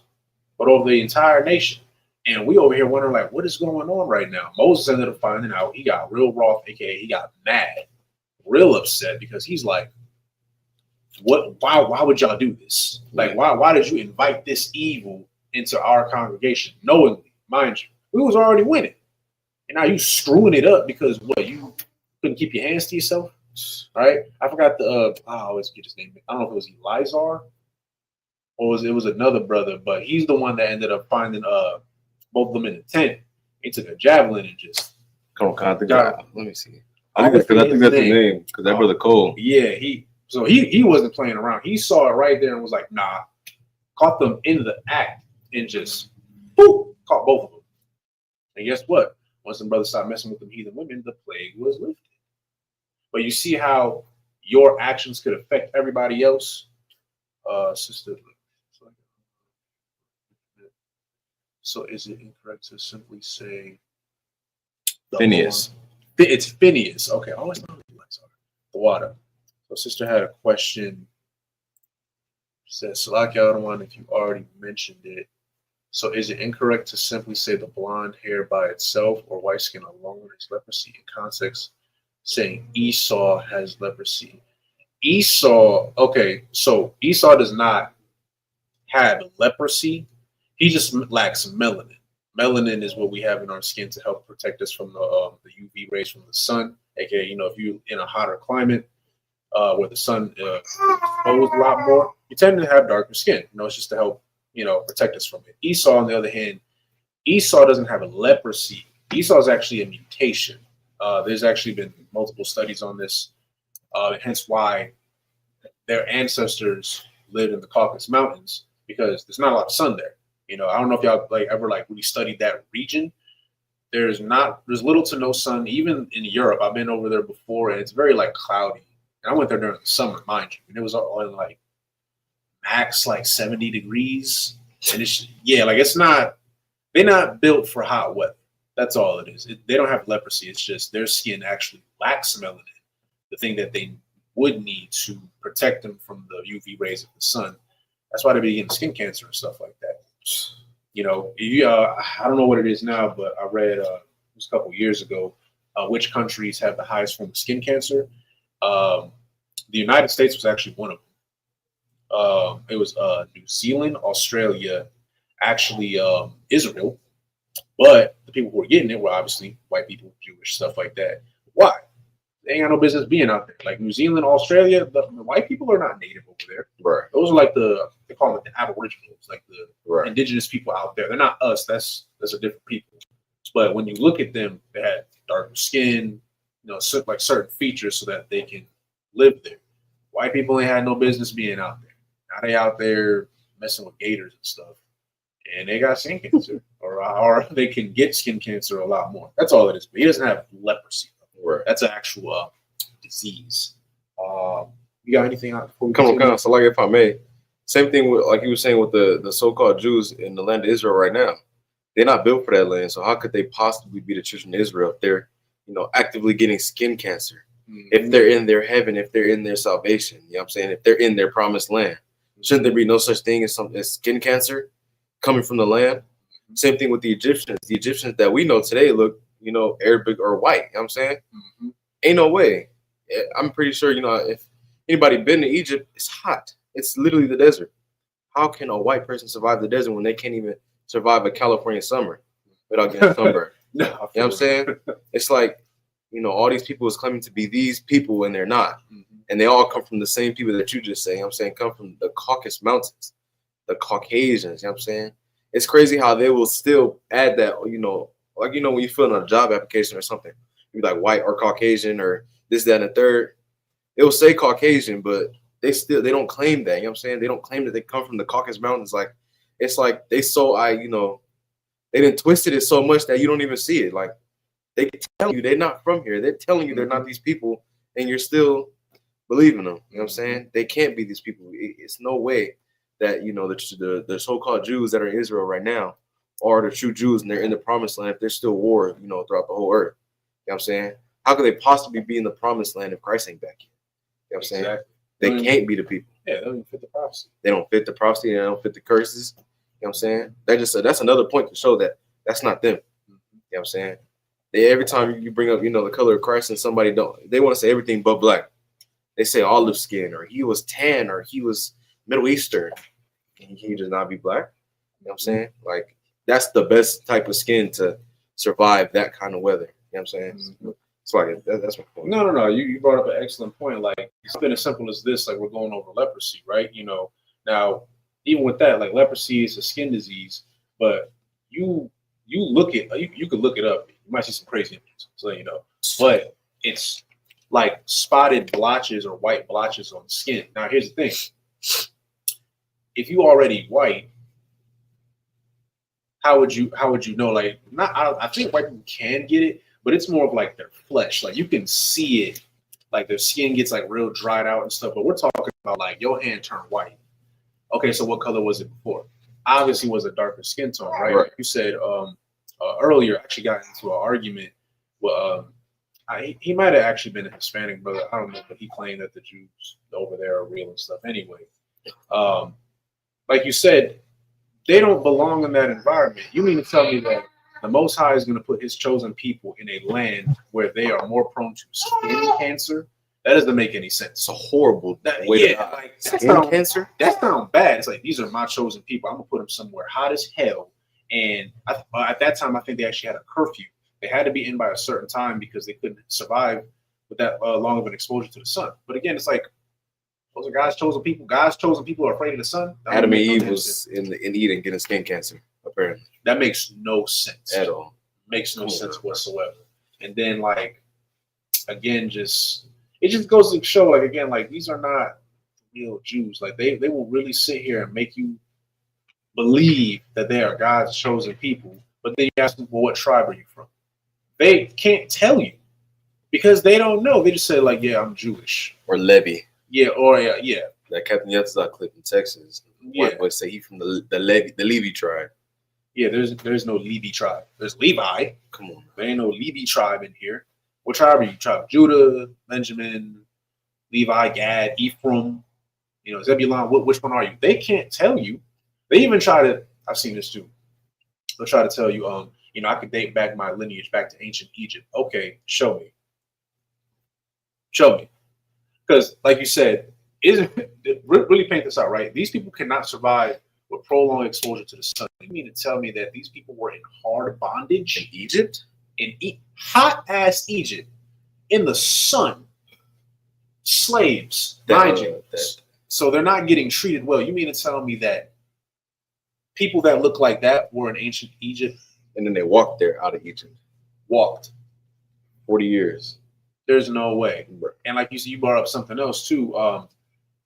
but over the entire nation. And we over here wondering, like, what is going on right now? Moses ended up finding out. He got real wroth, aka he got mad, real upset, because he's like, what? Why would y'all do this? Like, why did you invite this evil into our congregation knowingly, mind you? We was already winning, and now you screwing it up because what? You couldn't keep your hands to yourself, right? I forgot I always get his name. I don't know if it was Elizar or it was another brother, but he's the one that ended up finding both of them in the tent. He took a javelin and just Let me see. I think that's the name, because that brother Cole. Yeah, he wasn't playing around. He saw it right there and was like, nah, caught them in the act and just boop, caught both of them. And guess what? Once the brothers stopped messing with them heathen women, the plague was lifted. But you see how your actions could affect everybody else, sister. So is it incorrect to simply say Phineas? It's Phineas. Okay, I always thought it was the water. So sister had a question. She says, Salaki Adawan, if you already mentioned it. So is it incorrect to simply say the blonde hair by itself or white skin alone is leprosy? In context, saying Esau has leprosy. Esau, okay, so Esau does not have leprosy. He just lacks melanin. Melanin is what we have in our skin to help protect us from the UV rays from the sun. AKA, if you're in a hotter climate where the sun is exposed a lot more, you tend to have darker skin. It's just to help, protect us from it. Esau, on the other hand, Esau doesn't have a leprosy. Esau is actually a mutation. There's actually been multiple studies on this, hence why their ancestors lived in the Caucasus Mountains, because there's not a lot of sun there. I don't know if y'all ever really studied that region. There's little to no sun. Even in Europe, I've been over there before, and it's very cloudy. And I went there during the summer, mind you, and it was on max 70 degrees. And it's not. They're not built for hot weather. That's all it is. They don't have leprosy. It's just their skin actually lacks melanin, the thing that they would need to protect them from the UV rays of the sun. That's why they be getting skin cancer and stuff like that. I don't know what it is now, but I read it was a couple years ago which countries have the highest form of skin cancer. The United States was actually one of them. It was New Zealand, Australia, actually Israel. But the people who were getting it were obviously white people, Jewish, stuff like that. Why? They ain't got no business being out there. Like New Zealand, Australia, the white people are not native over there. Right. Those are they call it the aboriginals, the indigenous people out there. They're not us. That's a different people. But when you look at them, they had darker skin, certain features so that they can live there. White people ain't had no business being out there. Now they out there messing with gators and stuff. And they got skin cancer, or they can get skin cancer a lot more. That's all it is. But he doesn't have leprosy. Right. That's an actual disease. You got anything out? Come on. So, if I may, same thing with you were saying with the so-called Jews in the land of Israel right now. They're not built for that land. So how could they possibly be the children of Israel if they're, actively getting skin cancer? Mm-hmm. If they're in their heaven, if they're in their salvation, you know what I'm saying? If they're in their promised land, shouldn't there be no such thing as skin cancer coming from the land? Same thing with the Egyptians. The Egyptians that we know today look, Arabic or white. You know what I'm saying? Mm-hmm. Ain't no way. I'm pretty sure, if anybody been to Egypt, it's hot. It's literally the desert. How can a white person survive the desert when they can't even survive a California summer without getting sunburned? No, you know what I'm saying? It's all these people is claiming to be these people and they're not. Mm-hmm. And they all come from the same people that you just saying. I'm saying come from the Caucasus Mountains, the Caucasians. You know what I'm saying? It's crazy how they will still add that, when you fill in a job application or something, you be like white or Caucasian or this, that, and the third. It will say Caucasian, but they don't claim that. You know what I'm saying? They don't claim that they come from the Caucasus Mountains. It's like they didn't twisted it so much that you don't even see it. Like they tell you they're not from here. They're telling you they're not these people, and you're still believing them. You know what I'm saying? They can't be these people. It's no way that the so-called Jews that are in Israel right now are the true Jews and they're in the promised land if there's still war, throughout the whole earth. You know what I'm saying? How could they possibly be in the promised land if Christ ain't back here? You know what I'm saying? They can't be the people. Yeah, they don't even fit the prophecy. They don't fit the prophecy. They don't fit the curses. You know what I'm saying? That's another point to show that that's not them. You know what I'm saying? Every time you bring up, the color of Christ and somebody they want to say everything but black. They say olive skin or he was tan or he was Middle Eastern. Can he just not be black? You know what I'm saying? That's the best type of skin to survive that kind of weather. You know what I'm saying? Mm-hmm. It's that's my point. No. You brought up an excellent point. Something as simple as this, we're going over leprosy, right? Now, even with that, leprosy is a skin disease, but you look at, you could look it up. You might see some crazy images, so but it's like spotted blotches or white blotches on the skin. Now, here's the thing: if you already white, how would you know? Like, I think white people can get it, but it's more of like their flesh. Like you can see it, like their skin gets like real dried out and stuff. But we're talking about like your hand turned white. Okay, so what color was it before? Obviously, was a darker skin tone, right? Right. Like you said earlier, I actually got into an argument. Well, he might have actually been a Hispanic brother. I don't know, but he claimed that the Jews over there are real and stuff. Anyway, like you said, they don't belong in that environment. You mean to tell me that the Most High is going to put His chosen people in a land where they are more prone to skin cancer? That doesn't make any sense. It's a horrible way to die. Like, Skin cancer? That sounds bad. It's like, these are my chosen people. I'm going to put them somewhere hot as hell. And at that time, I think they actually had a curfew. They had to be in by a certain time because they couldn't survive with that long of an exposure to the sun. But again, it's like, those are God's chosen people. God's chosen people are afraid of the sun. Adam and Eve was in Eden getting skin cancer, apparently. That makes no sense. At all. Makes no sense whatsoever. And then, like, again, it just goes to show, like, again, like, these are not real Jews. Like, they will really sit here and make you believe that they are God's chosen people. But then you ask them, well, what tribe are you from? They can't tell you because they don't know. They just say, like, yeah, I'm Jewish. Or Levi. Yeah, or yeah. That Captain Yatzak clip in Texas. Yeah. Would say he from the Levi tribe. Yeah, there's no Levi tribe. There's Levi. Come on. There ain't no Levi tribe in here. What tribe are you? Tribe of Judah, Benjamin, Levi, Gad, Ephraim, Zebulon. Which one are you? They can't tell you. They even try to. I've seen this too. They'll try to tell you, I could date back my lineage back to ancient Egypt. Okay, show me. Show me. Because, like you said, really paint this out, right? These people cannot survive with prolonged exposure to the sun. You mean to tell me that these people were in hard bondage In Egypt? in hot ass Egypt in the sun, slaves, mind you. So they're not getting treated well. You mean to tell me that people that look like that were in ancient Egypt? And then they walked there out of Egypt. Walked. 40 years. There's no way. And like you brought up something else too.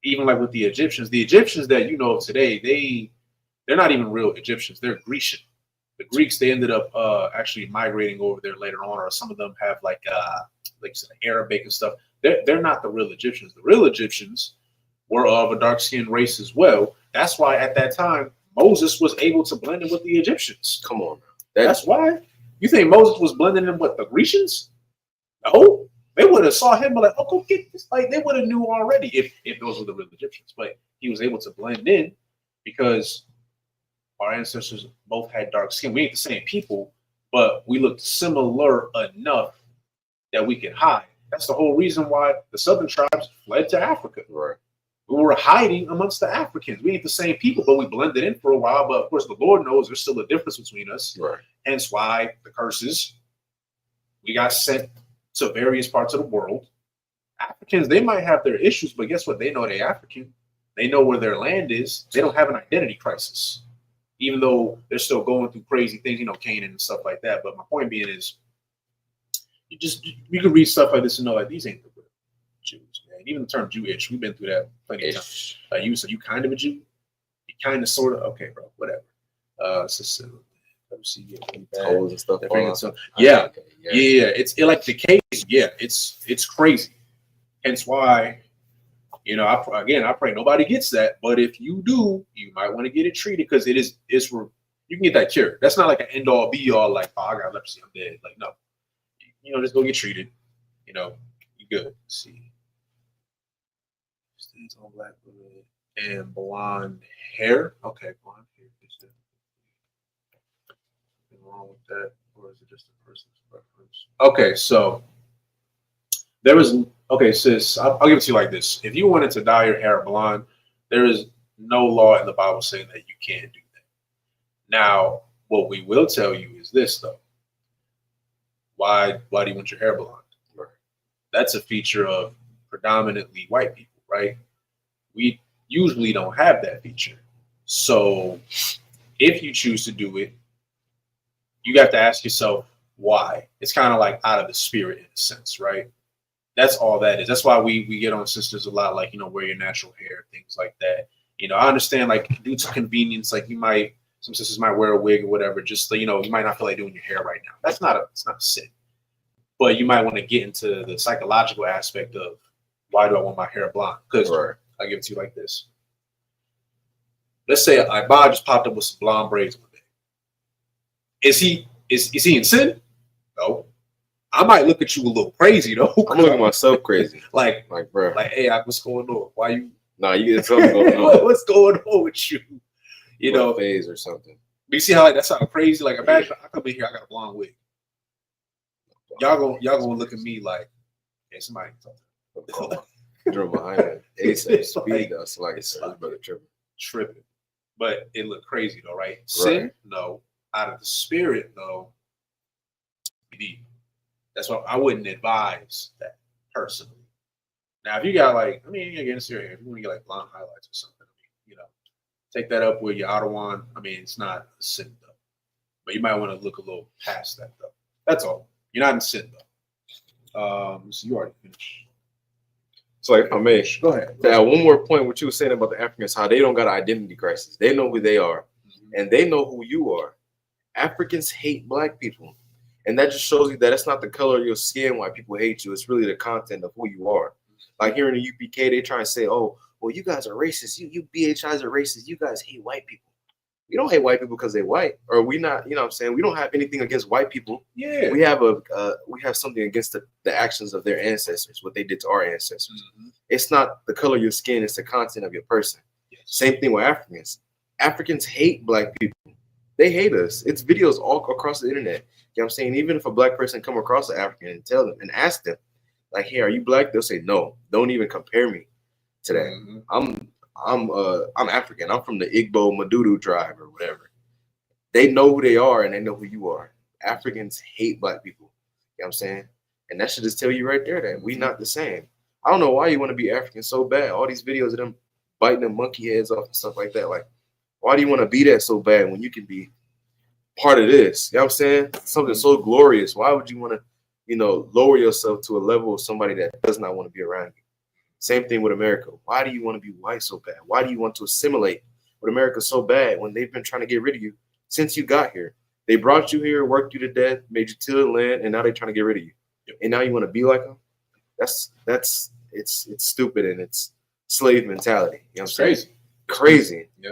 Even like with the Egyptians that you know of today, they're not even real Egyptians. They're Grecian. The Greeks, they ended up actually migrating over there later on, or some of them have like you said, Arabic and stuff. They're not the real Egyptians. The real Egyptians were of a dark-skinned race as well. That's why at that time Moses was able to blend in with the Egyptians. Come on. That's why. You think Moses was blending in with the Grecians? No. They would have saw him like, oh, go get this. Like, they would have knew already if those were the real Egyptians. But he was able to blend in because our ancestors both had dark skin. We ain't the same people, but we looked similar enough that we could hide. That's the whole reason why the southern tribes fled to Africa. Right. We were hiding amongst the Africans. We ain't the same people, but we blended in for a while. But of course, the Lord knows there's still a difference between us. Right. Hence why the curses. We got sent to various parts of the world. Africans, they might have their issues, but guess what? They know they're African. They know where their land is. They don't have an identity crisis, even though they're still going through crazy things, Canaan and stuff like that. But my point being is, you can read stuff like this and know like these ain't the real Jews, man. Even the term Jewish, we've been through that plenty of times. You kind of a Jew, you kind of sort of okay, bro, whatever. Let me see. Toes and stuff. Yeah. It's like decays. Yeah, it's crazy. Hence why, I pray nobody gets that. But if you do, you might want to get it treated because it's you can get that cured. That's not like an end all be all. Like, oh, I got leprosy, I'm dead. Like, no, just go get treated. You good. Let's see, stains on black women and blonde hair. Okay, blonde hair. Wrong with that, or is it just a person's preference? Okay, so sis, I'll give it to you like this. If you wanted to dye your hair blonde, there is no law in the Bible saying that you can't do that. Now, what we will tell you is this though. Why do you want your hair blonde? Right. That's a feature of predominantly white people, right? We usually don't have that feature. So if you choose to do it, you have to ask yourself why. It's kind of like out of the spirit in a sense, right? That's all that is. That's why we get on sisters a lot, like, wear your natural hair, things like that. I understand, like, due to convenience, like some sisters might wear a wig or whatever, just so, you might not feel like doing your hair right now. It's not a sin. But you might want to get into the psychological aspect of why do I want my hair blonde? Because I'll give it to you like this. Let's say Bob just popped up with some blonde braids one day. Is he in sin? No. I might look at you a little crazy though. I'm looking at myself crazy. like, bro. Like, hey, what's going on? Why you? Nah, you get something going on. What's going on with you? Phase or something. You see how that sounds crazy? Like, imagine I come in here, I got a blonde wig. Y'all gonna look at me like, hey, somebody. Drill behind it. ASAP speed us like it's brother tripping. But it looked crazy though, right? Sin, no. Out of the spirit, no. That's why I wouldn't advise that personally. Now, if you got again, serious, if you want to get like blonde highlights or something, take that up with your Ottawa. It's not a sin though. But you might want to look a little past that though. That's all. You're not in sin though. So you already finished. So if I may, go ahead. To add one more point, what you were saying about the Africans, how they don't got an identity crisis. They know who they are, and they know who you are. Africans hate black people. And that just shows you that it's not the color of your skin why people hate you. It's really the content of who you are. Like here in the UPK, they try and say, oh, well, you guys are racist. You BHIs are racist. You guys hate white people. We don't hate white people because they're white. Or we not, what I'm saying? We don't have anything against white people. Yeah. We have something against the actions of their ancestors, what they did to our ancestors. Mm-hmm. It's not the color of your skin, it's the content of your person. Yes. Same thing with Africans. Africans hate black people. They hate us. It's videos all across the internet. You know what I'm saying? Even if a black person come across an African and tell them and ask them, like, hey, are you black? They'll say, no, don't even compare me to that. Mm-hmm. I'm African. I'm from the Igbo Madudu tribe or whatever. They know who they are and they know who you are. Africans hate black people. You know what I'm saying? And that should just tell you right there that we not the same. I don't know why you want to be African so bad. All these videos of them biting them monkey heads off and stuff like that. Like, why do you want to be that so bad when you can be part of this? You know what I'm saying? Something so glorious. Why would you want to, lower yourself to a level of somebody that does not want to be around you? Same thing with America. Why do you want to be white so bad? Why do you want to assimilate with America so bad when they've been trying to get rid of you since you got here? They brought you here, worked you to death, made you till the land, and now they're trying to get rid of you. And now you want to be like them? It's stupid and it's slave mentality. You know what I'm saying? Crazy. Yeah.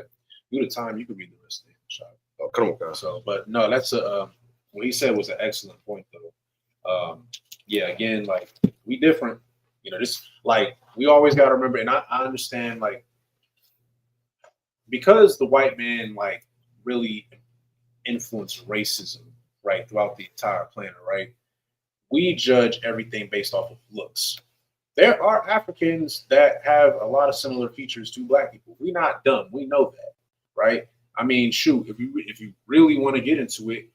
Due to time, you could read the rest of the shot. Oh, come on, guys. So, but no, that's what he said was an excellent point, though. Yeah, again, like, we different. Just like we always got to remember, and I understand, like, because the white man like really influenced racism, right, throughout the entire planet, right? We judge everything based off of looks. There are Africans that have a lot of similar features to black people. We're not dumb. We know that, right? Shoot, if you really want to get into it,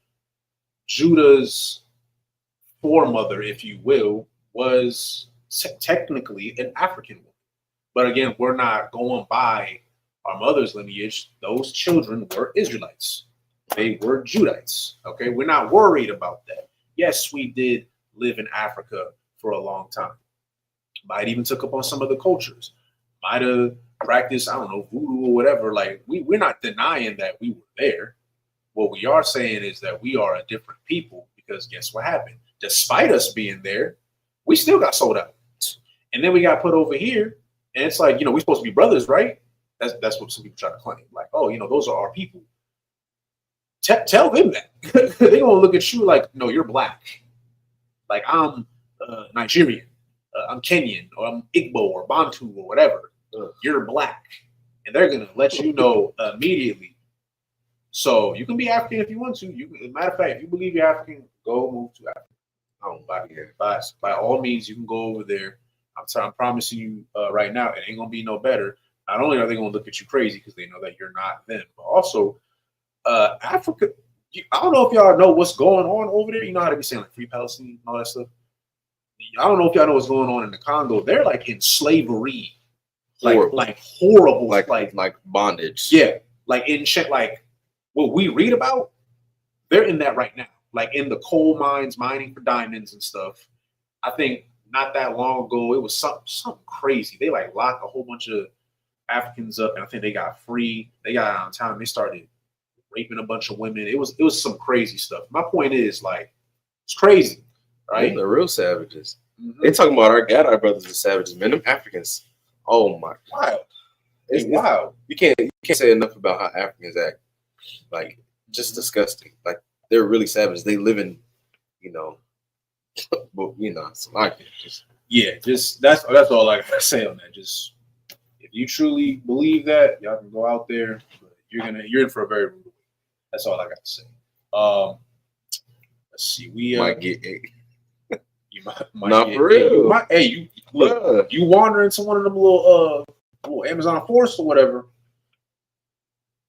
Judah's foremother, if you will, was technically an African woman. But again, we're not going by our mother's lineage. Those children were Israelites. They were Judites. Okay, we're not worried about that. Yes, we did live in Africa for a long time. Might even took up on some of the cultures. Might have practiced, I don't know, voodoo or whatever. Like, we're not denying that we were there. What we are saying is that we are a different people because guess what happened? Despite us being there, we still got sold out. And then we got put over here, and it's like, we're supposed to be brothers, right? That's what some people try to claim. Like, oh, those are our people. Tell them that. They're gonna look at you like, no, you're black. Like, I'm Nigerian, I'm Kenyan, or I'm Igbo or Bantu or whatever. You're black, and they're gonna let you know immediately. So you can be African if you want to. Matter of fact, if you believe you're African, go move to Africa. By all means, you can go over there. I'm promising you right now, it ain't gonna be no better. Not only are they gonna look at you crazy because they know that you're not them, but also Africa. I don't know if y'all know what's going on over there. You know how to be saying like free Palestine and all that stuff. I don't know if y'all know what's going on in the Congo. They're like in slavery, like horrible, like bondage. Yeah, like like what we read about. They're in that right now, like in the coal mines, mining for diamonds and stuff. I think not that long ago. It was something crazy. They like locked a whole bunch of Africans up, and I think they got free. They got out of town. They started raping a bunch of women. It was some crazy stuff. My point is, like, it's crazy, right? They're the real savages. Mm-hmm. They talking about our Gadai brothers are savages, man. Them Africans. Oh my! Wild. It's wild. You can't say enough about how Africans act. Like, just disgusting. Like, they're really savage. They live in, some like just Just that's all I gotta say on that. Just if you truly believe that, y'all can go out there. But you're in for a very rude week. That's all I got to say. Let's see. We might get eight. You might Not get for eight. real. You look. You wander into one of them little Amazon forests or whatever.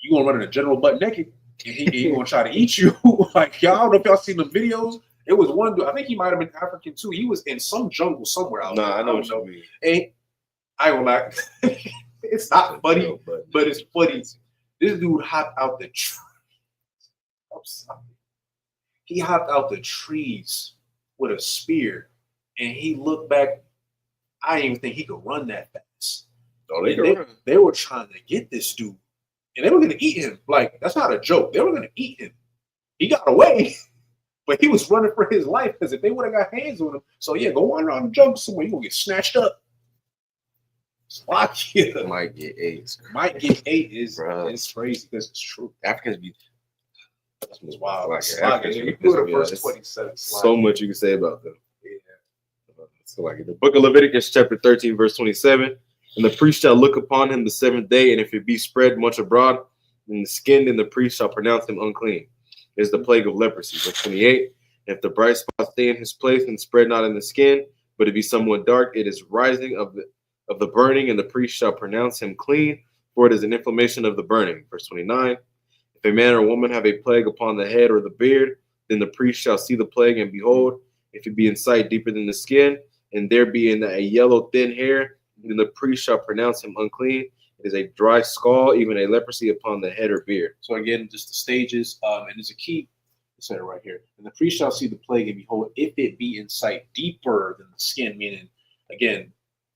You gonna run in a general butt naked, and he gonna try to eat you. Like, y'all, I don't know if y'all seen the videos. It was one dude. I think he might have been African too. He was in some jungle somewhere out there. I know what you mean. And I will not. It's not funny, but it's funny. This dude hopped out the tree. I'm sorry. He hopped out the trees with a spear, and he looked back. I didn't even think he could run that fast. Oh, they were trying to get this dude, and they were going to eat him. Like, that's not a joke. They were going to eat him. He got away, but he was running for his life because if they would have got hands on him, so yeah, go wander around the jungle somewhere. You gonna get snatched up. Slovakia might get eight. Might get eight is crazy because it's true. Africans be. That's wild. First 27. So much you can say about them. Yeah. So like the book of Leviticus, chapter 13, verse 27. And the priest shall look upon him the seventh day, and if it be spread much abroad in the skin, then the priest shall pronounce him unclean. It is the plague of leprosy. Verse 28. If the bright spot stay in his place and spread not in the skin, but it be somewhat dark, it is rising of the burning, and the priest shall pronounce him clean, for it is an inflammation of the burning. Verse 29. If a man or woman have a plague upon the head or the beard, then the priest shall see the plague, and behold, if it be in sight deeper than the skin, and there be in a yellow thin hair, then the priest shall pronounce him unclean. It is a dry scald, even a leprosy upon the head or beard. So again, just the stages, and there's a key. It said it right here. And the priest shall see the plague, and behold, if it be in sight deeper than the skin, meaning, again,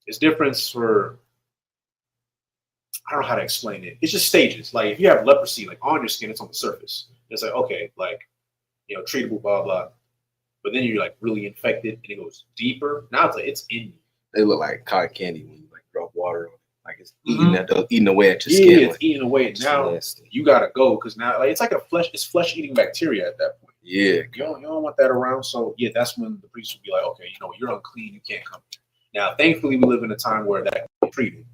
it's difference for, I don't know how to explain it. It's just stages. Like, if you have leprosy, like, on your skin, it's on the surface. It's like, okay, like, treatable, blah, blah. But then you're, like, really infected, and it goes deeper. Now it's like, it's in you. They look like cotton candy when you, like, drop water on it. Like, it's eating away at your skin. Yeah, it's eating away. Now, you got to go, because now, like, it's like it's flesh-eating bacteria at that point. Yeah. You don't want that around. So, yeah, that's when the priest will be like, okay, you're unclean. You can't come here. Now, thankfully, we live in a time where that can be treated.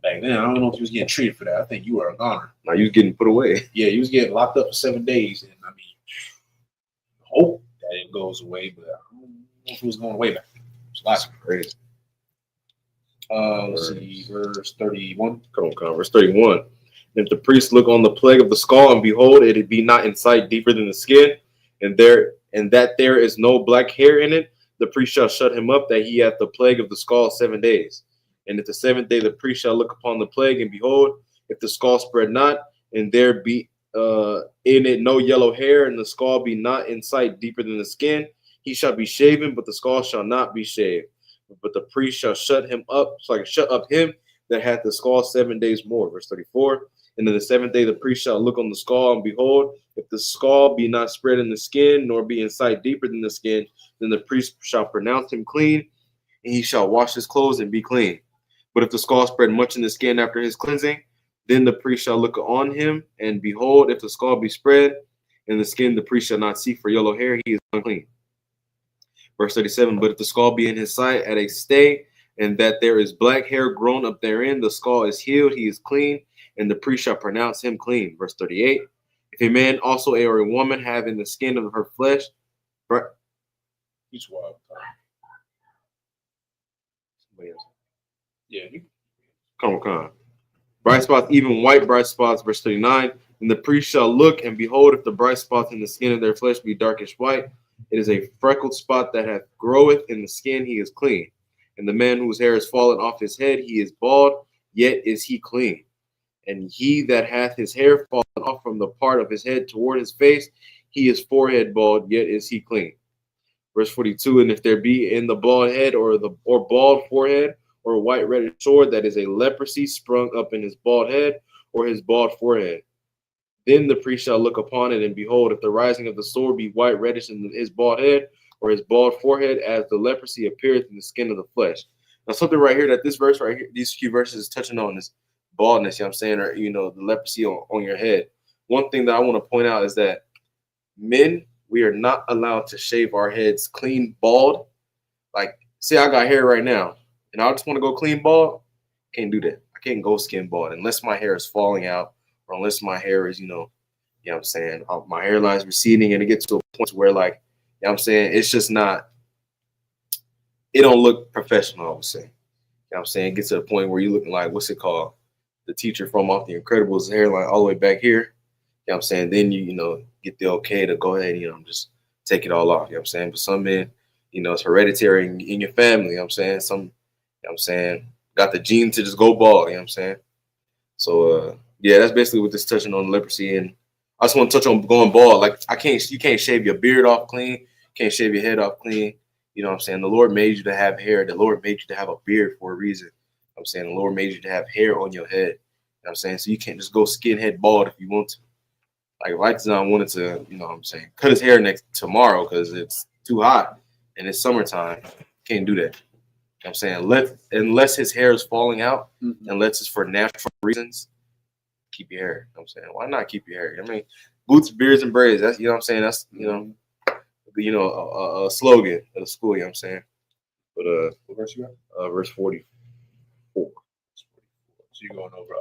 Back then, I don't know if he was getting treated for that. I think you were a goner. Now you was getting put away. Yeah, he was getting locked up for 7 days, and I mean, hope that it goes away, but I don't know if it was going away back then. That's crazy. Let's see, verse 31. Come on, verse 31. If the priest look on the plague of the skull, and behold, it be not in sight deeper than the skin, and that there is no black hair in it, the priest shall shut him up, that he hath the plague of the skull 7 days. And at the seventh day, the priest shall look upon the plague, and behold, if the skull spread not, and there be in it no yellow hair, and the skull be not in sight deeper than the skin, he shall be shaven, but the skull shall not be shaved. But the priest shall shut up him that hath the skull 7 days more. Verse 34. And in the seventh day, the priest shall look on the skull, and behold, if the skull be not spread in the skin, nor be in sight deeper than the skin, then the priest shall pronounce him clean, and he shall wash his clothes and be clean. But if the skull spread much in the skin after his cleansing, then the priest shall look on him, and behold, if the skull be spread in the skin, the priest shall not see for yellow hair, he is unclean. Verse 37, but if the skull be in his sight at a stay, and that there is black hair grown up therein, the skull is healed, he is clean, and the priest shall pronounce him clean. Verse 38, if a man also or a woman have in the skin of her flesh, he's wild. Somebody else. Yeah. Come on. Bright spots, even white bright spots. Verse 39. And the priest shall look, and behold, if the bright spots in the skin of their flesh be darkish white, it is a freckled spot that hath groweth in the skin, he is clean. And the man whose hair is fallen off his head, he is bald, yet is he clean. And he that hath his hair fallen off from the part of his head toward his face, he is forehead bald, yet is he clean. Verse 42, and if there be in the bald head or bald forehead or a white reddish sword, that is a leprosy sprung up in his bald head or his bald forehead, then the priest shall look upon it, and behold, if the rising of the sword be white reddish in his bald head or his bald forehead, as the leprosy appeareth in the skin of the flesh. Now, something right here that this verse right here, these few verses is touching on is baldness, you know what I'm saying, or, the leprosy on your head. One thing that I want to point out is that men, we are not allowed to shave our heads clean bald. Like, say I got hair right now, and I just want to go clean bald. Can't do that. I can't go skin bald unless my hair is falling out, or unless my hair is, you know what I'm saying, my hairline is receding, and it gets to a point where, like, you know what I'm saying, it's just not, it don't look professional, I would say. You know what I'm saying? It gets to a point where you're looking like, what's it called? The teacher from Off the Incredibles, hairline all the way back here. You know what I'm saying? Then you get the okay to go ahead and, just take it all off. You know what I'm saying? But some men, it's hereditary in your family. You know what I'm saying? Some, you know what I'm saying, got the gene to just go bald. You know what I'm saying? So, yeah, that's basically what this touching on leprosy. And I just want to touch on going bald. Like, you can't shave your beard off clean. Can't shave your head off clean. You know what I'm saying? The Lord made you to have hair. The Lord made you to have a beard for a reason. I'm saying the Lord made you to have hair on your head. You know what I'm saying? So you can't just go skinhead bald if you want to. Like, if Lightzon wanted to, what I'm saying, cut his hair tomorrow because it's too hot and it's summertime, can't do that. You know what I'm saying? Unless his hair is falling out, unless it's for natural reasons, keep your hair. You know what I'm saying? Why not keep your hair? I mean, boots, beards, and braids. That's, you know what I'm saying? That's, a slogan of the school, you know what I'm saying? But What verse you got? Verse 44. So you're going over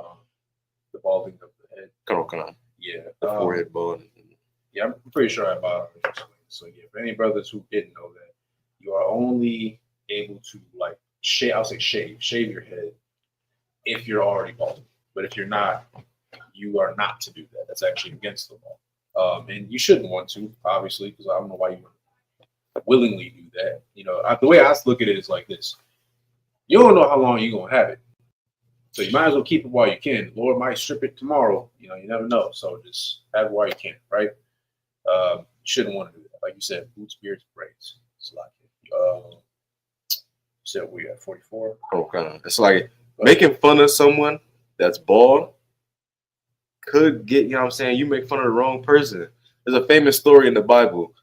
the balding of the head. Come on. Yeah. The forehead bald. Yeah, I'm pretty sure I bought it. So yeah, for any brothers who didn't know that, you are only able to shave your head if you're already bald. But if you're not, you are not to do that. That's actually against the law. And you shouldn't want to, obviously, because I don't know why you would willingly do that. The way I look at it is like this: you don't know how long you're gonna have it, so you might as well keep it while you can. The Lord might strip it tomorrow. You never know. So just have it while you can, right? You shouldn't want to do that. Like you said, boots, beards, braids. It's like you said we at 44. Okay. It's like making fun of someone that's bald could get, you know what I'm saying, you make fun of the wrong person. There's a famous story in the Bible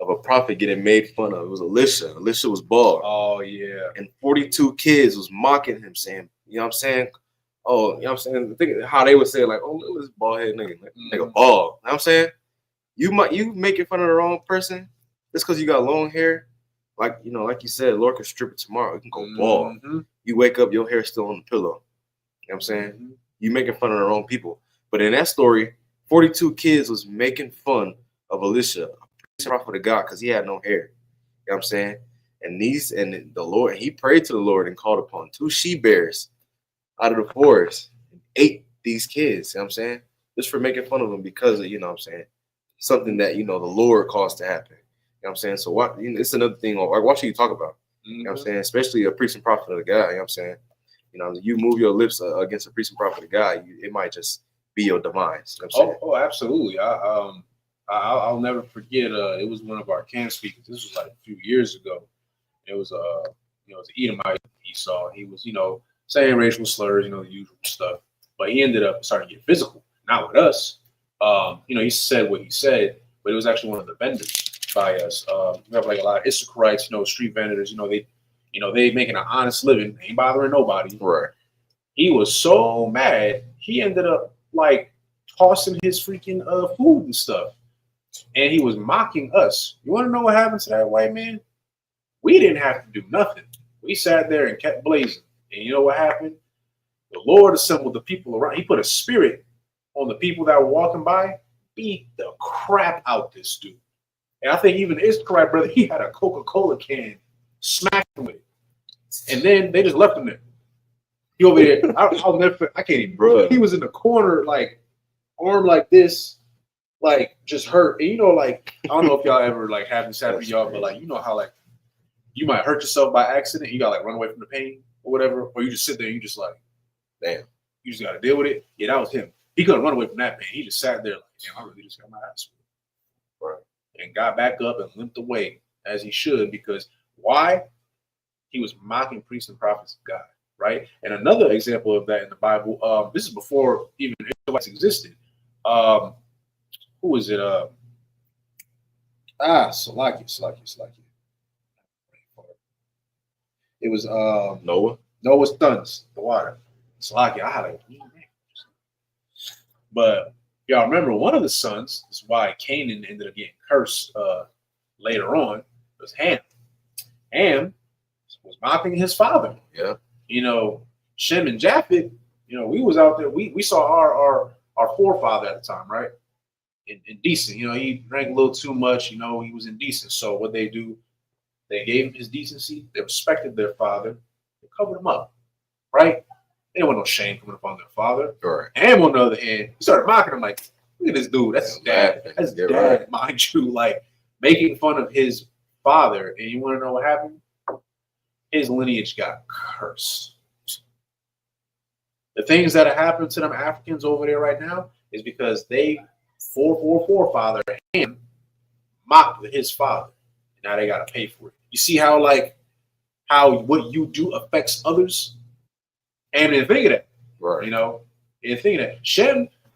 of a prophet getting made fun of. It was Elisha. Elisha was bald. Oh, yeah. And 42 kids was mocking him, saying, you know what I'm saying? Oh, you know what I'm saying? Think how they would say, like, oh, look at this bald head nigga. Nigga bald. You know what I'm saying? You making fun of the wrong person just because you got long hair. Like, like you said, Lord can strip it tomorrow. You can go bald. You wake up, your hair's still on the pillow. You know what I'm saying? You making fun of the wrong people. But in that story, 42 kids was making fun of Elisha, a prophet of God, because he had no hair. You know what I'm saying? And the Lord, he prayed to the Lord and called upon 2 she-bears out of the forest and ate these kids. You know what I'm saying? Just for making fun of them because of, you know what I'm saying, something that, the Lord caused to happen. You know what I'm saying? So what? It's another thing. Like, what should you talk about? You know what I'm saying? Especially a priest and prophet of God. You know what I'm saying? You move your lips against a priest and prophet of God, it might just be your demise. You know what I'm saying? Oh, absolutely. I'll never forget. It was one of our camp speakers. This was like a few years ago. It was it was an Edomite Esau. He was saying racial slurs, the usual stuff. But he ended up starting to get physical. Not with us. He said what he said, but it was actually one of the vendors by us. We have like a lot of Isukites, street vendors. They making an honest living, ain't bothering nobody. Right. He was so mad, he ended up like tossing his freaking food and stuff, and he was mocking us. You want to know what happened to that white man? We didn't have to do nothing. We sat there and kept blazing. And you know what happened? The Lord assembled the people around. He put a spirit on the people that were walking by, beat the crap out this dude. And I think even his correct brother, he had a Coca-Cola can, smacked him with it. And then they just left him there. He over there, I'll never, I can't even, bro. He was in the corner, like, arm like this, like, just hurt. And like, I don't know if y'all ever, like, have this happen to y'all, but, like, how, like, you might hurt yourself by accident. You got to, like, run away from the pain or whatever. Or you just sit there and you just, like, damn, you just got to deal with it. Yeah, that was him. He couldn't run away from that pain. He just sat there like, damn, I really just got my ass whipped. Right. And got back up and limped away as he should, because why? He was mocking priests and prophets of God, right? And another example of that in the Bible, this is before even Israelites existed. Who is it? Salakia. It was Noah's sons, the water. Salakia. I had a but y'all remember one of the sons, this is why Canaan ended up getting cursed later on, was Ham. Ham was mocking his father. Yeah. Shem and Japheth, we was out there, we saw our forefather at the time, right? Indecent. He drank a little too much, he was indecent. So what they do, they gave him his decency, they respected their father, they covered him up, right? They didn't want no shame coming upon their father. Right. And on the other hand, he started mocking him like, look at this dude. That's his dad. That's his dad, right. Mind you, like making fun of his father. And you want to know what happened? His lineage got cursed. The things that are happening to them Africans over there right now is because they forefather Ham mocked his father. And now they got to pay for it. You see how what you do affects others? And didn't think of that. Right. Didn't think of that.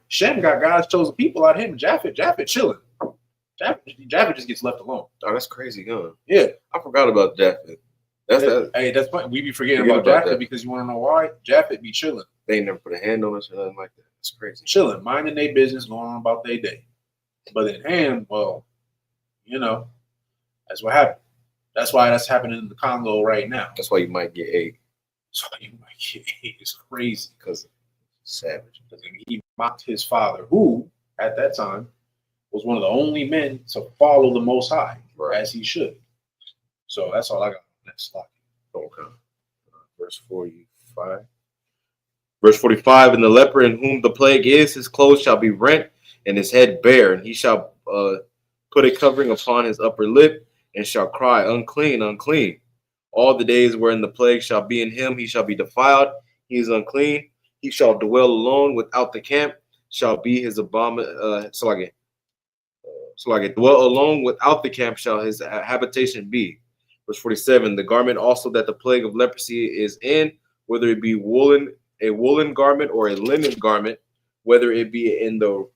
Shem got God's chosen people out of him. Japheth chilling. Japheth just gets left alone. Oh, that's crazy, huh? Yeah. I forgot about Japheth. That's funny. We be forgetting about Japheth because you want to know why? Japheth be chilling. They never put a hand on us or nothing like that. That's crazy. Chilling, minding their business, going on about their day. But then Ham, well, that's what happened. That's why that's happening in the Congo right now. That's why you might get AIDS. It's crazy because savage. He mocked his father, who at that time was one of the only men to follow the Most High, right, as he should. So that's all I got. Next slide. Okay. Verse 45. Verse 45. And the leper in whom the plague is, his clothes shall be rent, and his head bare, and he shall put a covering upon his upper lip, and shall cry, unclean, unclean. All the days wherein the plague shall be in him, he shall be defiled. He is unclean. He shall dwell alone without the camp, shall be his abomination. Dwell alone without the camp shall his habitation be. Verse 47. The garment also that the plague of leprosy is in, whether it be a woolen garment or a linen garment, whether it be in the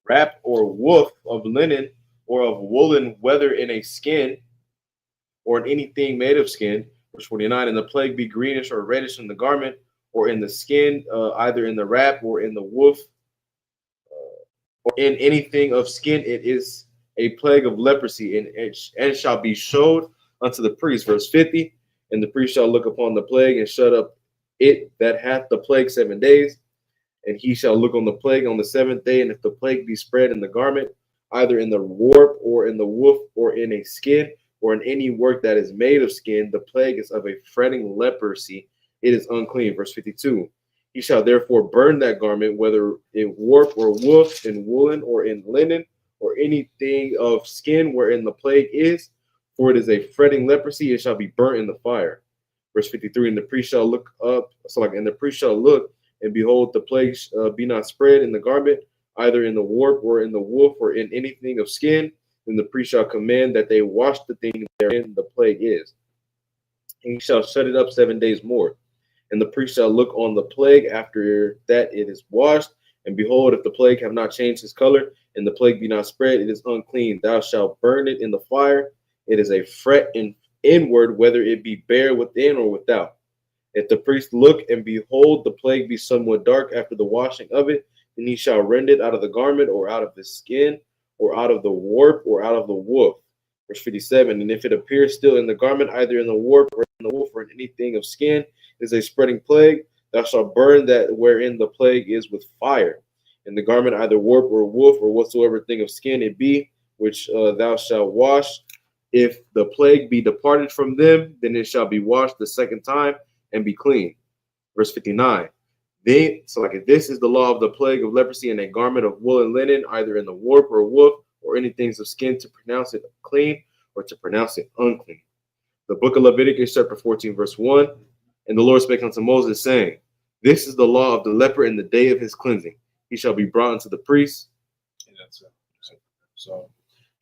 wrap or woof of linen or of woolen, whether in a skin or in anything made of skin. Verse 49, and the plague be greenish or reddish in the garment or in the skin, either in the wrap or in the woof, or in anything of skin, it is a plague of leprosy, and shall be showed unto the priest. Verse 50, and the priest shall look upon the plague and shut up it that hath the plague 7 days, and he shall look on the plague on the seventh day, and if the plague be spread in the garment, either in the warp or in the woof or in a skin, or in any work that is made of skin, the plague is of a fretting leprosy, it is unclean. Verse 52, he shall therefore burn that garment, whether in warp or woof, in woolen or in linen, or anything of skin wherein the plague is, for it is a fretting leprosy, it shall be burnt in the fire. Verse 53, and the priest shall look up, and the priest shall look, and behold, the plague be not spread in the garment, either in the warp or in the woof or in anything of skin. Then the priest shall command that they wash the thing therein the plague is. And he shall shut it up 7 days more. And the priest shall look on the plague after that it is washed. And behold, if the plague have not changed his color, and the plague be not spread, it is unclean. Thou shalt burn it in the fire. It is a fret inward, whether it be bare within or without. If the priest look and behold the plague be somewhat dark after the washing of it, then he shall rend it out of the garment or out of the skin, or out of the warp, or out of the woof. Verse 57, and if it appears still in the garment, either in the warp or in the woof or in anything of skin, is a spreading plague, thou shalt burn that wherein the plague is with fire. In the garment, either warp or woof, or whatsoever thing of skin it be, which thou shalt wash. If the plague be departed from them, then it shall be washed the second time and be clean. Verse 59. This is the law of the plague of leprosy in a garment of wool and linen, either in the warp or woof, or any things of skin, to pronounce it clean or to pronounce it unclean. The book of Leviticus, chapter 14, verse 1. And the Lord spake unto Moses, saying, this is the law of the leper in the day of his cleansing. He shall be brought unto the priest. And that's it. So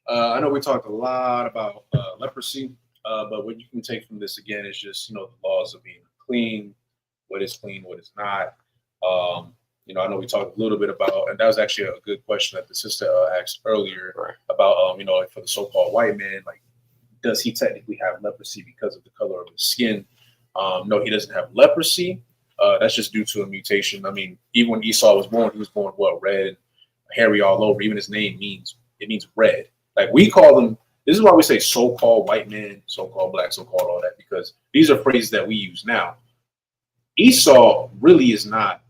I know we talked a lot about leprosy, but what you can take from this again is just the laws of being clean, what is not. I know we talked a little bit about, and that was actually a good question that the sister asked earlier Right. about, like for the so-called white man, like does he technically have leprosy because of the color of his skin? No, he doesn't have leprosy. That's just due to a mutation. I mean, even when Esau was born, he was born red, hairy all over. Even his name means red. Like we call them. This is why we say so-called white man, so-called black, so-called all that, because these are phrases that we use now. Esau really is not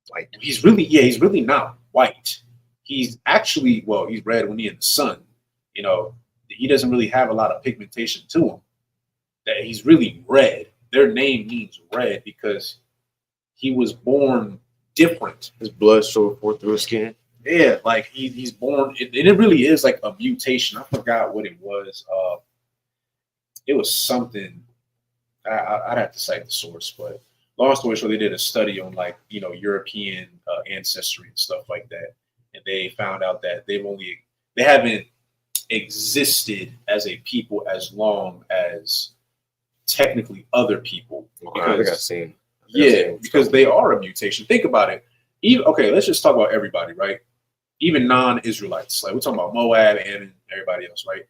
white. He's really not white. He's actually, well, he's red when he's in the sun. He doesn't really have a lot of pigmentation to him. That he's really red. Their name means red because he was born different. His blood showed forth through his skin. Yeah, like he's born. It really is like a mutation. I forgot what it was. It was something. I'd have to cite the source, but long story short, they did a study on like European ancestry and stuff like that, and they found out that they haven't existed as a people as long as technically other people. I think I've seen. Because they are a mutation. Think about it. Okay, let's just talk about everybody, right? Even non-Israelites, like we're talking about Moab, and everybody else, right?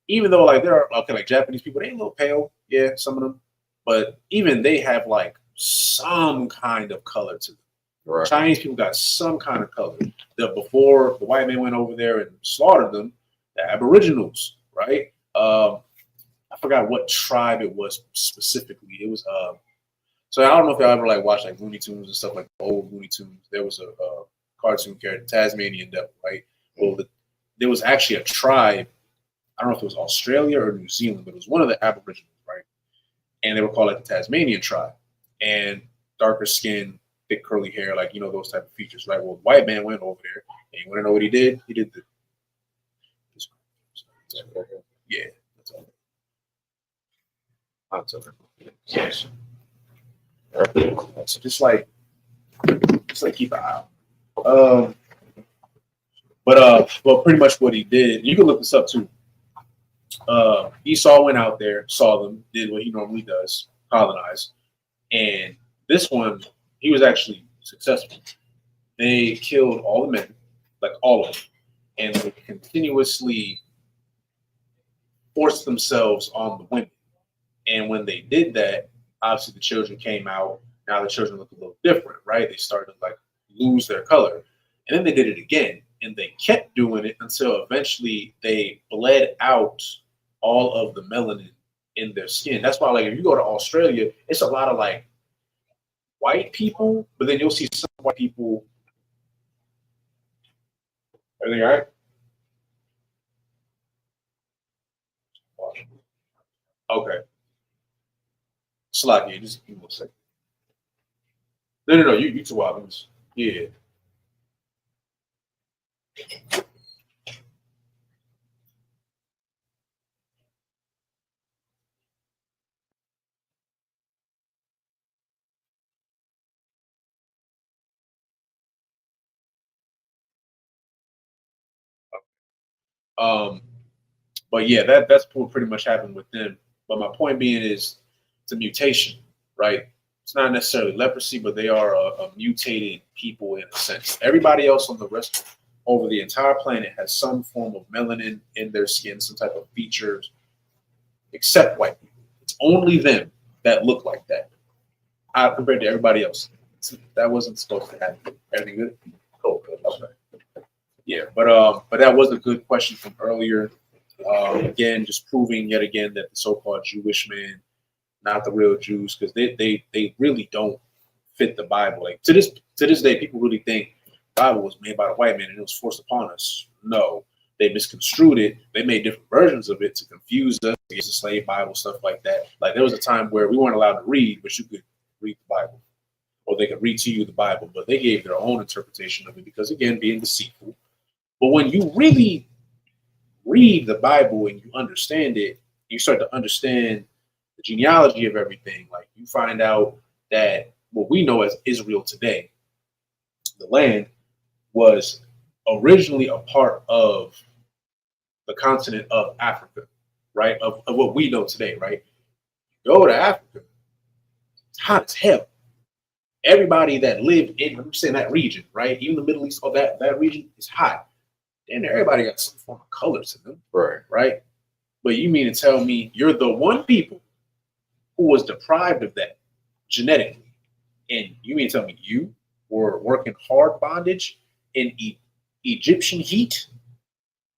Even though like there are like Japanese people, they a little pale, yeah, some of them, but even they have like some kind of color to them. Right. Chinese people got some kind of color. Before the white man went over there and slaughtered them, the Aboriginals, right? I forgot what tribe it was specifically. It was so I don't know if y'all ever like watched like Looney Tunes and stuff, like old Looney Tunes. There was a cartoon character, Tasmanian Devil, right? Well, there was actually a tribe. I don't know if it was Australia or New Zealand, but it was one of the Aboriginals, right? And they were called like the Tasmanian tribe, and darker skin, thick curly hair, like those type of features, right? Well, the white man went over there, and you want to know what he did? He did yeah, that's all. Yes. So just like keep an eye out. But pretty much what he did, you can look this up too. Esau went out there, saw them, did what he normally does, colonize, and this one he was actually successful. They killed all the men, like all of them, and they continuously forced themselves on the women. And when they did that, obviously the children came out. Now the children look a little different, right? They started to like lose their color. And then they did it again. And they kept doing it until eventually they bled out all of the melanin in their skin. That's why, like, if you go to Australia, it's a lot of like white people, but then you'll see some white people. Everything all right? Okay. Slack, yeah, just give me 1 second. No, you two hours. Yeah. But yeah, that's what pretty much happened with them. But my point being is it's a mutation, right? It's not necessarily leprosy, but they are a mutated people in a sense. Everybody else on the rest over the entire planet has some form of melanin in their skin, some type of features, except white people. It's only them that look like that compared to everybody else. That wasn't supposed to happen. Everything good? Cool. Okay. Yeah, but that was a good question from earlier. Again, just proving yet again that the so-called Jewish man, not the real Jews, because they really don't fit the Bible. Like to this day, people really think the Bible was made by the white man and it was forced upon us. No, they misconstrued it. They made different versions of it to confuse us. It's a slave Bible, stuff like that. Like there was a time where we weren't allowed to read, but you could read the Bible, or they could read to you the Bible, but they gave their own interpretation of it because, again, being deceitful. But when you really read the Bible and you understand it, you start to understand the genealogy of everything. Like you find out that what we know as Israel today, the land, was originally a part of the continent of Africa, right? Of what we know today, right? Go to Africa, it's hot as hell. Everybody that lived in, I'm saying that region, right? Even the Middle East, oh, that region is hot. And everybody got some form of color to them, right? But you mean to tell me you're the one people who was deprived of that genetically, and you mean to tell me you were working hard bondage in Egyptian heat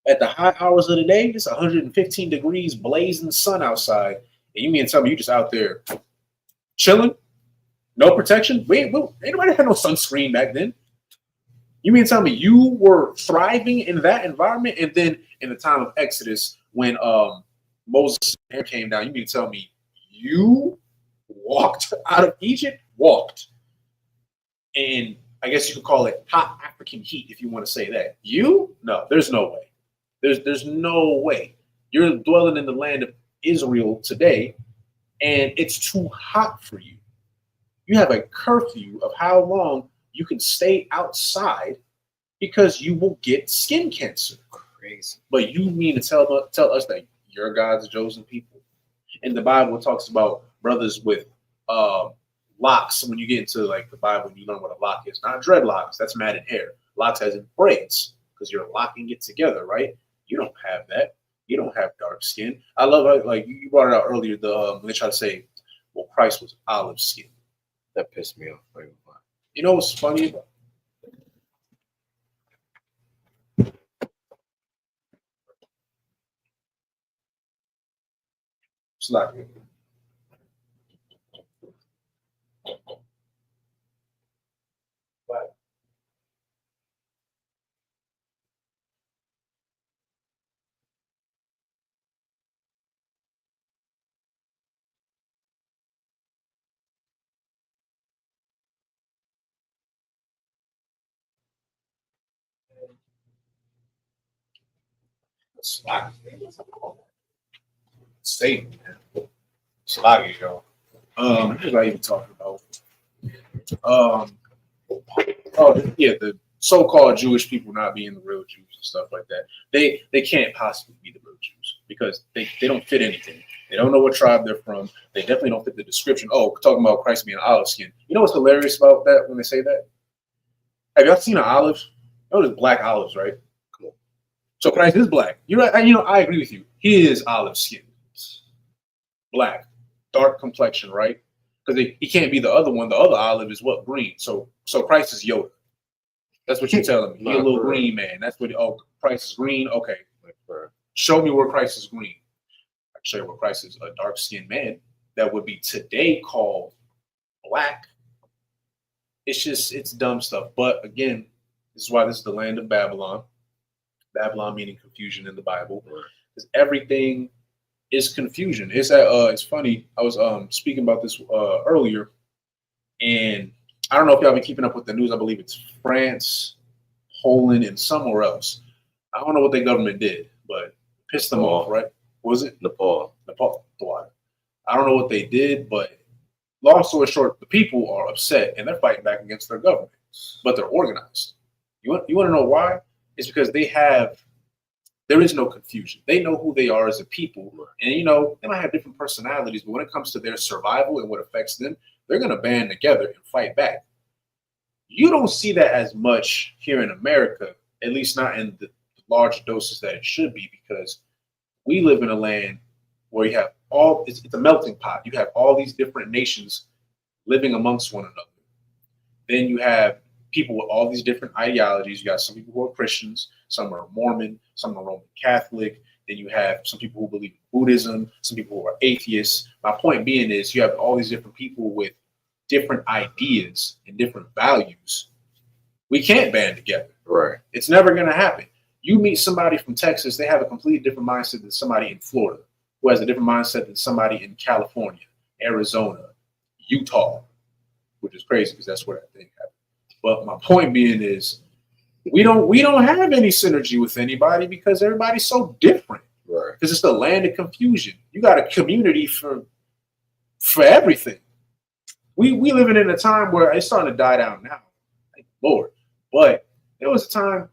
at the high hours of the day? It's 115 degrees, blazing sun outside, and you mean to tell me you just out there chilling, no protection? Wait, anybody had no sunscreen back then? You mean to tell me you were thriving in that environment, and then in the time of Exodus, when Moses' hair came down, you mean to tell me you walked out of Egypt? Walked. And I guess you could call it hot African heat if you want to say that. You? No, there's no way. There's no way. You're dwelling in the land of Israel today, and it's too hot for you. You have a curfew of how long you can stay outside because you will get skin cancer. Crazy. But you mean to tell us that you're God's chosen people? And the Bible talks about brothers with locks. When you get into like the Bible, you learn what a lock is. Not dreadlocks. That's matted hair. Locks as in braids, because you're locking it together, right? You don't have that. You don't have dark skin. I love like you brought it out earlier. When they try to say, well, Christ was olive skin. That pissed me off. You know what's funny about it's like but Slaggy. Satan, man. Slaggy, yo. What was I even talking about? The so-called Jewish people not being the real Jews and stuff like that. They can't possibly be the real Jews because they don't fit anything. They don't know what tribe they're from. They definitely don't fit the description. Oh, talking about Christ being olive skin. You know what's hilarious about that when they say that? Have y'all seen an olive? Oh, there's black olives, right? Cool. So Christ is black. You're right. You know, I agree with you. He is olive skin. Black. Dark complexion, right? Because he can't be the other one. The other olive is what? Green. So Christ is Yoda. That's what you're telling me. He's a little green man. That's what. Oh, Christ is green. Okay. Show me where Christ is green. I can show you where Christ is a dark skinned man that would be today called black. It's dumb stuff. But again, this is why this is the land of Babylon. Babylon meaning confusion in the Bible. Because everything is confusion. It's funny. I was speaking about this earlier, and I don't know if y'all been keeping up with the news. I believe it's France, Poland, and somewhere else. I don't know what their government did, but pissed them off, right? What was it? Nepal. I don't know what they did, but long story short, the people are upset and they're fighting back against their government, but they're organized. You want to know why? It's because there is no confusion. They know who they are as a people. And, they might have different personalities, but when it comes to their survival and what affects them, they're going to band together and fight back. You don't see that as much here in America, at least not in the large doses that it should be, because we live in a land where you have it's a melting pot. You have all these different nations living amongst one another. Then you have people with all these different ideologies. You got some people who are Christians, some are Mormon, some are Roman Catholic. Then you have some people who believe in Buddhism, some people who are atheists. My point being is you have all these different people with different ideas and different values. We can't band together. Right. It's never going to happen. You meet somebody from Texas, they have a completely different mindset than somebody in Florida, who has a different mindset than somebody in California, Arizona, Utah, which is crazy because that's where that thing happened. But my point being is we don't have any synergy with anybody because everybody's so different. Right. Because it's the land of confusion. You got a community for everything. We living in a time where it's starting to die down now. Thank the Lord. But there was a time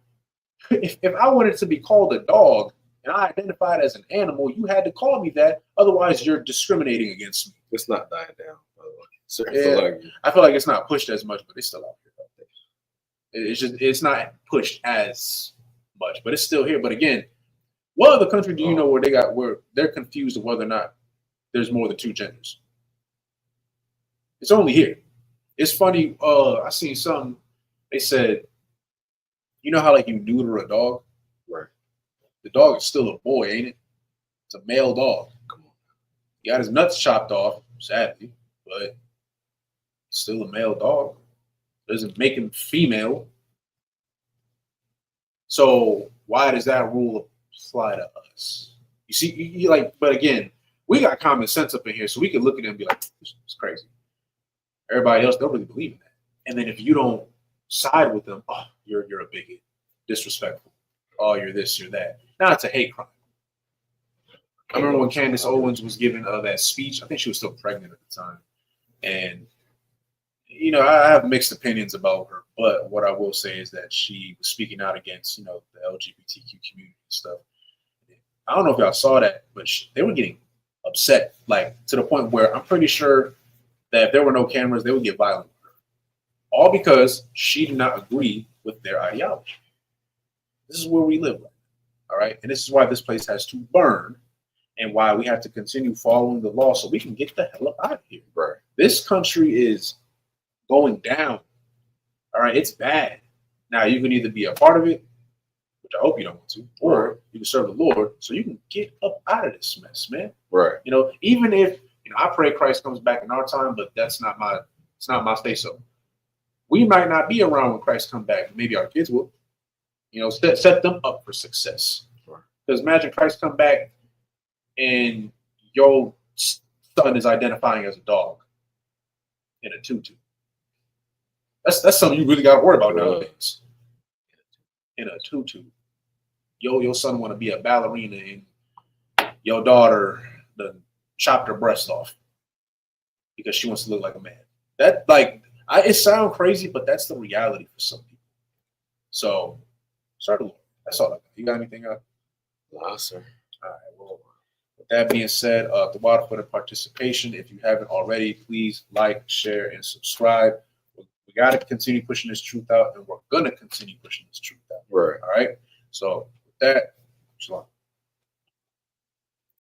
if I wanted to be called a dog, and I identified as an animal, you had to call me that. Otherwise, you're discriminating against me. It's not dying down, by the way. So, Yeah. I feel like it's not pushed as much, but it's still out here. It's not pushed as much, but it's still here. But again, what other country do you know where they're confused of whether or not there's more than two genders? It's only here. It's funny. I seen something. They said, you know how like you neuter a dog? Right. The dog is still a boy, ain't it? It's a male dog. Come on. He got his nuts chopped off, sadly, but still a male dog. Doesn't make him female. So why does that rule apply to us? You see, you like, but again, we got common sense up in here, so we can look at it and be like, it's crazy. Everybody else don't really believe in that. And then if you don't side with them, oh, you're a bigot, disrespectful. Oh, you're this, you're that. Now it's a hate crime. I remember when Candace Owens was giving that speech. I think she was still pregnant at the time, and you know, I have mixed opinions about her, but what I will say is that she was speaking out against, you know, the LGBTQ community and stuff. I don't know if y'all saw that, but they were getting upset, like to the point where I'm pretty sure that if there were no cameras, they would get violent with her. All because she did not agree with their ideology. This is where we live right now, all right? And this is why this place has to burn and why we have to continue following the law so we can get the hell up out of here. Right. This country is going down. All right, it's bad. Now you can either be a part of it, which I hope you don't want to, or you can serve the Lord so you can get up out of this mess, man. Right. You know, even if I pray Christ comes back in our time, but it's not my say so. We might not be around when Christ come back. Maybe our kids will. You know, set them up for success. Because imagine Christ come back and your son is identifying as a dog in a tutu. That's something you really got to worry about nowadays. In a tutu, your son want to be a ballerina, and your daughter done chopped her breast off because she wants to look like a man. That it sounds crazy, but that's the reality for some people. So, start the Lord. That's all I got. You got anything else? Nah, sir. All right. Well, with that being said, the water for the participation. If you haven't already, please like, share, and subscribe. We got to continue pushing this truth out, and we're going to continue pushing this truth out. Right. All right. So with that, shalom.